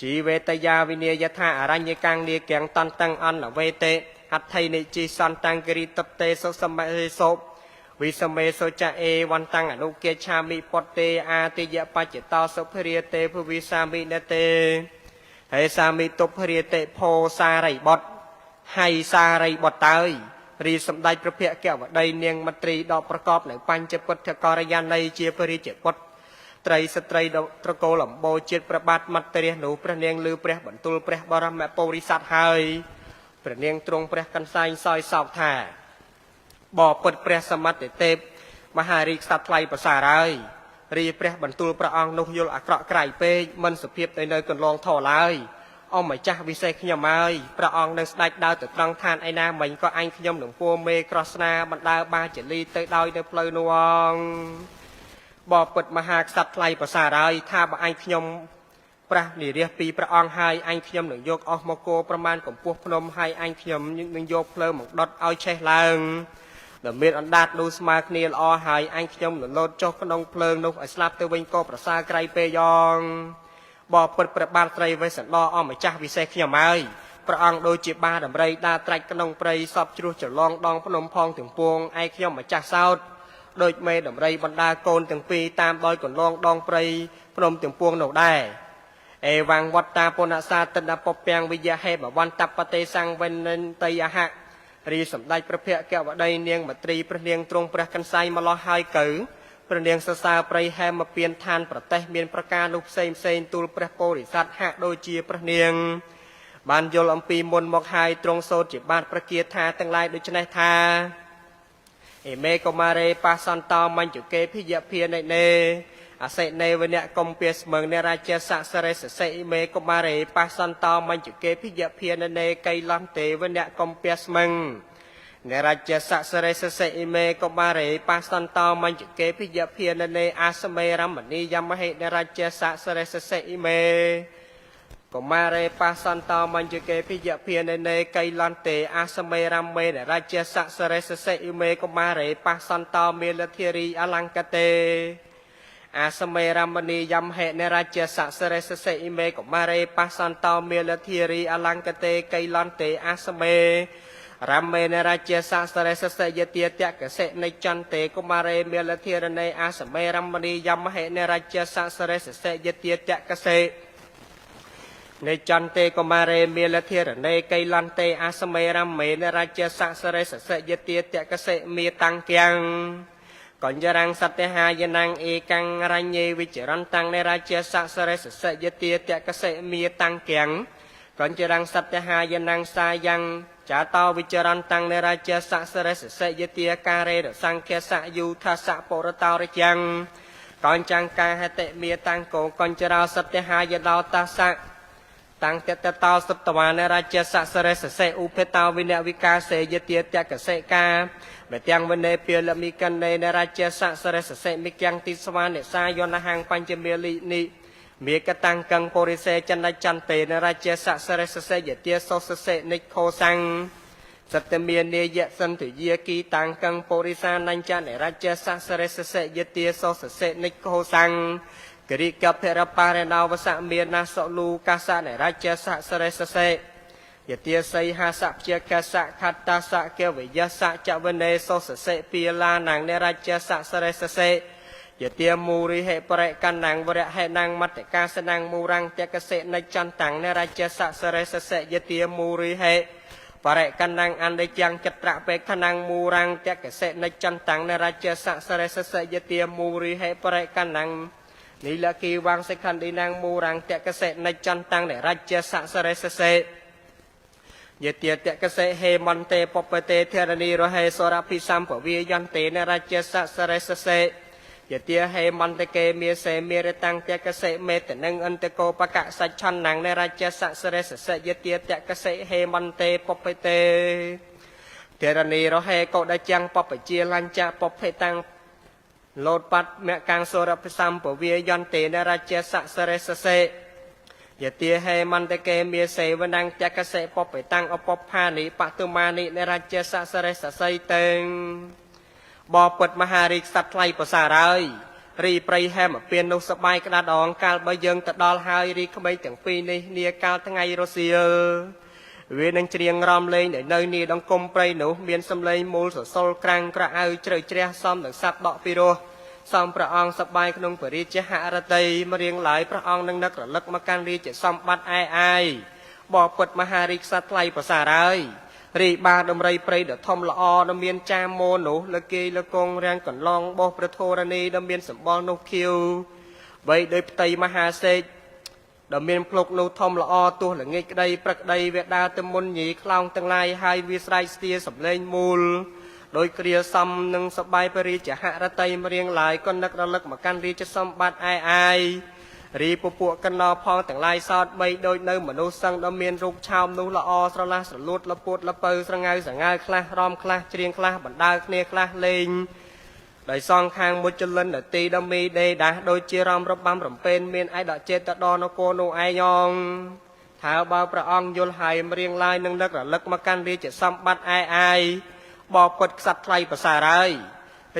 จีเวตยาวิเนียธาอรัญญกังเนียเกียงตันตังอันเวเตหัตไทนิจีสันตังกริตเตโสสมัยโสวิสเมโสจะเอวันตังอนุเกชามิปเตอาติยปัจจตาสุภเรียเตภวิสามิเนเตให้สามิตุภเรียเตโพสาไรบดให้สาไรบดเตยรีสมได้ประเภทแก้วใดเนียงมัตรีดอกประกอบในปัญจพุทธกรยานในเจียปริเจปดไตรสตรีดอกตะโกหล่ำโบเจ็ดประบาดมัตเตรียหนูประเนียงลือเปรบรรทุลเปรบรมโปริสัทไฮประเนียงตรงเปรกันไซซอยสอบถ่าบ่อเปิดเปรสมัตเตบมหาริกสัตไลภาษาไรรีเปรบรรทุลประองนุยลอักระไกรเปมันสุเพียบในเนยกันลองท่อไลเอาหมายจ้าวิเศษขยมไม้ประองนังสไลดาวตึกตรังทานไอนาเหมือนก็อันขยมหลวงพ่อเมกรสนาบรรดาบาเจลีเตยดาวในเพลนวงบ่อเปิดมหาสัตไลภาษาไรถ้าบ่อันขยมประนี่เรียปีประองให้อันขยมหนึ่งโยกออกมาโกประมาณกับพวกพนมให้อันขยมหนึ่งโยกเพลิงหมกดดเอาเชลลังเดเมียนอันดาดดูสมาคเนียลอให้อันขยมหนึ่งโลดโจกขนมเพลิงนุกไอสลับเตวิงโกประสาไกรเปยองบ่อเปิดประบาลไตรไว้สันดออ้อมไม่จ้าวิเศษขยมไม้ประองโดยจีบาดำไรดาไตรกนงไพรสอบจรุจะลองดองพนมพองถึงพวงไอขยมไม่จ้าเศร้าโดยเมดำไรบรรดาโกนถึงปีตามดอยก่อนลองดองไพรพนมถึงพวงหนูได้เอวังวัตตาปนสาตนาปเปียงวิยาเฮบวันตับปเตสังเวนนเตยหะรีสมได้ประเพะแก้วใดเนียงมัตรีประเนียงตรงประกันไซมาล้อหายเก๋ประเนียงสาไปแฮมมาเปลี่ยนทานประเทศเมียนประการลุกเซมเซนตูประโปริสัตหะโดยเจียประเนียงบานโยลอัมปีมนมอกไฮตรงโซจิบานประเกียธาตั้งลายโดยชนะธาเอเมกมาเรปาสันตอมันจุเกพิยเพียในเนอาศัยในวันเนกอมเปียสเมืองในราชสักเสรสเซเมกมาเรปาสันตอมันจุเกพิยเพียในเนไกลัมเตวันเนกอมเปียสเมืองในราชสักเสรสเซเมกมาเรปาสันตอมันจุเกพิยเพียในเนอาสเมรัมมณียามเหในราชสักเสรสเซเมกมาเรปาสันตอมันจุเกพิยเพียในเนไกลัมเตอาสเมรัมเมในราชสักเสรสเซเมกมาเรปาสันตอเมลเทรีอลังกเตอาสเมรัมมณียำเหในราชสักเสรสเซอิเมกมาเรปัสสันตอเมลทีรีอลังกเตไกลันเตอาสเมรัมเมในราชสักเสรสเซยเตียเตกเสในจันเตกมาเรเมลทีรในอาสเมรัมมณียำเหในราชสักเสรสเซยเตียเตกเสในจันเตกมาเรเมลทีรในไกลันเตอาสเมรัมเมในราชสักเสรสเซยเตียเตกเสมีตังเกียงก่อนจะรังสัตหายนังเอกังรัญเยวิจรันตังในราชสักเสรสเสยเตียเตกเสมีตังเกียงก่อนจะรังสัตหายนังสายังจาตาวิจรันตังในราชสักเสรสเสยเตียการเรดสังเคสะยูทัสสะปรตาริยังก่อนจังกาหเตมีตังโกก่อนจะราสัตหายดาวตัสสะตังเตตตาสัตวาในราชสักเสรสเสอุเพตาวิเนวิกาเสยเตียเตกเสกาเมื่อยังวันในเปียลมีกันในราชสักเสรสเสมิยังติสวานเนสายนหังปัญจเมลีนิมีกตังกังโปริเสจันจันเตในราชสักเสรสเสยเตียโสเสนิโคสังสัตเมียเนยสันติเยกีตังกังโปริสานันจันในราชสักเสรสเสยเตียโสเสนิโคสังกริกเพรปาเรนาวสเมียนาสลูกาสะในราชสักเสรสเสยเตียไซหาสัพเจกสะขัตตาสะเกวิยสะจะวันเนโสเสปีลานังในราชสักเสรสเสยเตียมูริเหปเรกันนังวระเหนังมัตตกาสนังมูรังเตกเสในจันตังในราชสักเสรสเสยเตียมูริเหป បរិកណ្ណងអន្តយ៉ាងចត្រៈបេខណងមូរាំងតកសិនិចន្តាំងនរាជសសរិសសយទាមូរិហេបរិកណ្ណងនីលគីវាងសិខណ្ឌីណាងមូរាំងតកសិនិចន្តាំងនរាជសសរិសសេយទាតកសិហេមន្តេពពតេធរណីរហេសរភិសម្ពវិយន្តេនរាជសសរិសសេយទាហេមន្តកេមេសេមេរតាំងតកសិមេតនឹងអន្តកោបកសច្ឆន្នងនរាជសសរិសសេយទាតកសិហេមន្តេពពតេធរណីរហេកោដចាំងពពជាលញ្ចពភេតាំងលោតបាត់មកាំងសរភិសម្ពវិយន្តេនរាជសសរិសសេយទាហេមន្តកេមេសេវណងតកសិពពេតាំងអពផានិបតុមានិនរាជសសរិសសេតេងបបពុតមហារាជសត្វថ្លៃប្រសារើយរីប្រៃហែមពៀននោះសបាយក្តាដងកាលបើយើងទៅដល់ហើយរីក្មេងទាំងពីរនេះនាកាលថ្ងៃរសៀលវានឹងច្រៀងរំលេងនៅនាដង្គមព្រៃនោះមានសំឡេងមូលសសលក្រាំងក្រអៅជ្រៅជ្រះសំនឹងសัตว์ដកពីរោះសំព្រះអង្គសបាយក្នុងពរិជ្ជហរតីមករៀងឡាយព្រះអង្គនឹងនឹករលឹកមកកាន់រាជសម្បត្តិអាយបបពុតមហារាជសត្វថ្លៃប្រសារើយរីបាដំរីព្រៃដ៏ធំល្អដ៏មានចាមោនោះលកេលកងរាំងកន្លងបោះប្រធរណីដ៏មានសម្បល់នោះខៀវបីដោយផ្ទៃមហាសេកដ៏មានភ្លុកនោះធំល្អទោះល្ងាចក្តីព្រឹកក្តីវាដើរទៅមុនញីខ្លោងទាំងឡាយហើយវាស្រែកស្ទាសម្លេងមូលដោយគ្រាសំនឹងសបាយពរិជ្ជហរតីមរៀងឡាយក៏នឹករលឹកមកកាន់រាជសម្បត្តិអាយរីពពួកកណ្ដោផងទាំងឡាយសោតបីដូចនៅមនុស្សសឹងដ៏មានរូបឆោមនោះល្អស្រឡះស្រលួតលពួតលពៅស្រងៅសង្ងើខ្លះរំខ្លះច្រៀងខ្លះបណ្ដើគ្នាខ្លះលេងដោយសងខាងមុជលិននទីដ៏មីដេដាស់ដូចជារំរបាំរំពេនមានឯកដចេតដនគរនោះឯងងថាបើព្រះអង្គយល់ហើយមរៀងឡាយនឹងនឹករលឹកមកកាន់រាជសម្បត្តិអាយបបពុតខ្សាត់ថ្លៃប្រសារើយ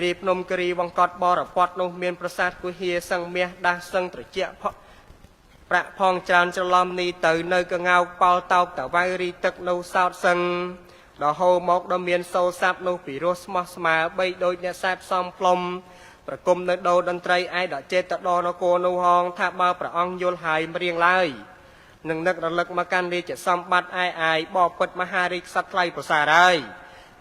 រីភ្នំគិរីវង្កត់បរពតនោះមានប្រាសាទគុហាសឹងមាសដាស់សឹងត្រជាក់ប្រាក់ផងច្រើនច្រឡំនេះទៅនៅកងៅប៉ោលតោកតវ៉ៃរីទឹកនោះសោតសឹងដល់ហូរមកដ៏មានសូរស័ព្ទនោះពីរោះស្មោះស្មើបីដូចអ្នកសែបសំផ្លុំប្រគំនៅដោតន្ត្រីឯកដចេតដនគរនោះហងថាបើព្រះអង្គយល់ហើយមរៀងឡើយនឹងនឹករលឹកមកកាន់រាជសម្បត្តិអាយបបពុតមហារាជសត្វថ្លៃប្រសារើយ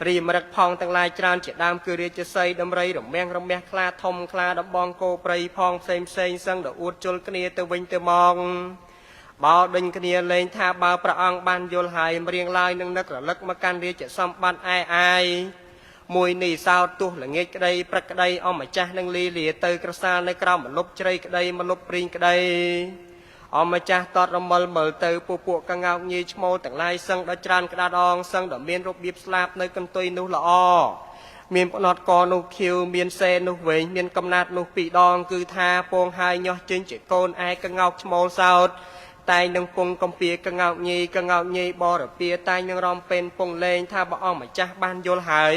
រីមរឹកផងទាំងឡាយច្រើនជាដើមគឺរាជសីដំរីរមាំងរមាស់ខ្លាធំខ្លាដំបងគោព្រៃផងផ្សេងសឹងដល់អួតជុលគ្នាទៅវិញទៅមកបោដេញគ្នាលេងថាបើព្រះអង្គបានយល់ហើយមរៀងឡើយនឹងនឹករលឹកមកកាន់រាជសម្បត្តិអាយមួយនេះសោតទោះល្ងាចក្តីព្រឹកក្តីអម្ចាស់នឹងលីលាទៅក្រសាលនៅក្រោមមលប់ជ្រៃក្តីមលប់ព្រីងក្តីអម្ចាស់តតរមិលមើលទៅពួកកងោកញីឈ្មោលទាំងឡាយសឹងដល់ច្រើនក្តារដងសឹងដល់មានរបៀបស្លាប់នៅកន្ទុយនោះល្អមានផ្នត់កនោះខៀវមានសេនោះវែងមានកំណាត់នោះពីរដងគឺថាពងហើយញាស់ជើងជាកូនឯកងោកឈ្មោលសោតតែងនឹងពងកំពីកងោកញីបរពាតែងនឹងរំពេនពងលេងថាបើអម្ចាស់បានយល់ហើយ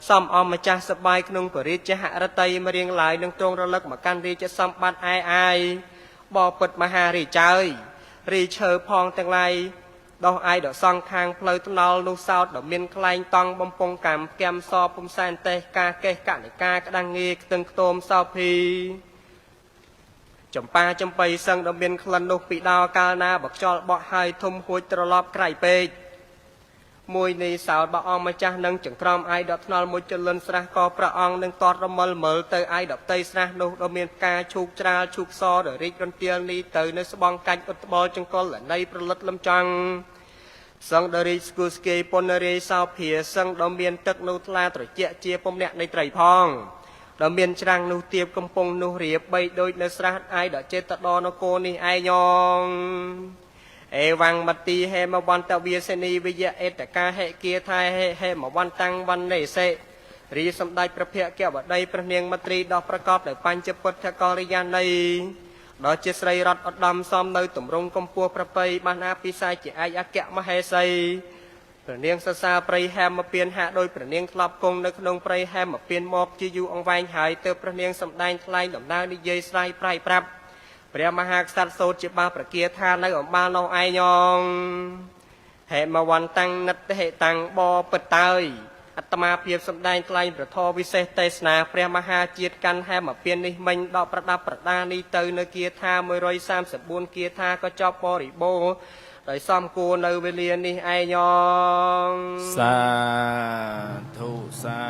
សំអម្ចាស់សបាយក្នុងពរិជ្ជហរតីមរៀងឡាយនឹងទ្រង់រលឹកមកកាន់រាជសម្បត្តិអាយបបពុតមហារាជើយរីឈើផងទាំងឡាយដោះអាយដល់សងខាងផ្លូវថ្នល់នោះសោតដ៏មានខ្លែងតង់បំពង់កម្មគែមសពំសែនទេសការកេះកនិកាក្តាំងងាខ្ទឹងខ្ទមសោភីចំប៉ាចំបៃសឹងដ៏មានក្លិននោះពីដោកាលណាបខ្យល់បក់ហើយធំហួចត្រឡប់ក្រៃពេកមួយនេះសោតបើអង្គម្ចាស់នឹងចង្ក្រមអាយដកថ្នល់មួយចលិនស្រះក៏ព្រះអង្គនឹងតតរមិលមើលទៅអាយដកផ្ទៃស្រះនោះដ៏មានការឈូកច្រាលឈូកសដ៏រីករន្ទាលនេះទៅនៅស្បង់កាច់ឧត្បលចង្កលនៃប្រលិតលំចង់សង្ឃដរីស្គូស្គីពនរីសោភាសង្ឃដ៏មានទឹកនោះថ្លាត្រជាក់ជាពំនាក់នៃត្រីផងដ៏មានច្រាំងនោះទៀបកំពុងនោះរៀបបីដូចនៅស្រះអាយដកចេតដនគរនេះឯងងអេវ៉ាំងមទីហេមវន្តវាសេនីវិយអេតកាហេគាថាហេមវន្តាំងវណ្ណេសេរីសម្ដេចព្រះភក្របតីព្រះនាងមត្រីដ៏ប្រកបដោយបញ្ចពុទ្ធករិយាណីដ៏ជាស្រីរតឧត្តមសមនៅទម្រង់កម្ពស់ប្រពៃបានអាពិសាជាឯកអគ្គមហេសីព្រះនាងសរសើរព្រៃហែមពៀនហាក់ដោយព្រះនាងធ្លាប់គង់នៅក្នុងព្រៃហែមពៀនមកជាយូរអង្វែងហើយទើបព្រះនាងសម្ដែងថ្លែងដំណើរនិយាយស្រ័យប្រៃប្រាប់ព្រះមហាក្សត្រសូត្រជាបាប្រគាថានៅអំបាលនោះឯងងហេមវន្តាំងនិតហេតាំងបពិតតើយអាត្មាភាពសម្ដែងថ្លែងប្រធរវិសេសទេសនាព្រះមហាជាតិកាន់ហេមពៀននេះមិញដកប្រដាប់ប្រដានេះទៅនៅគាថា134គាថាក៏ចប់បរិបូរ ដោយសំគួរនៅវេលានេះឯងញង สาธุสา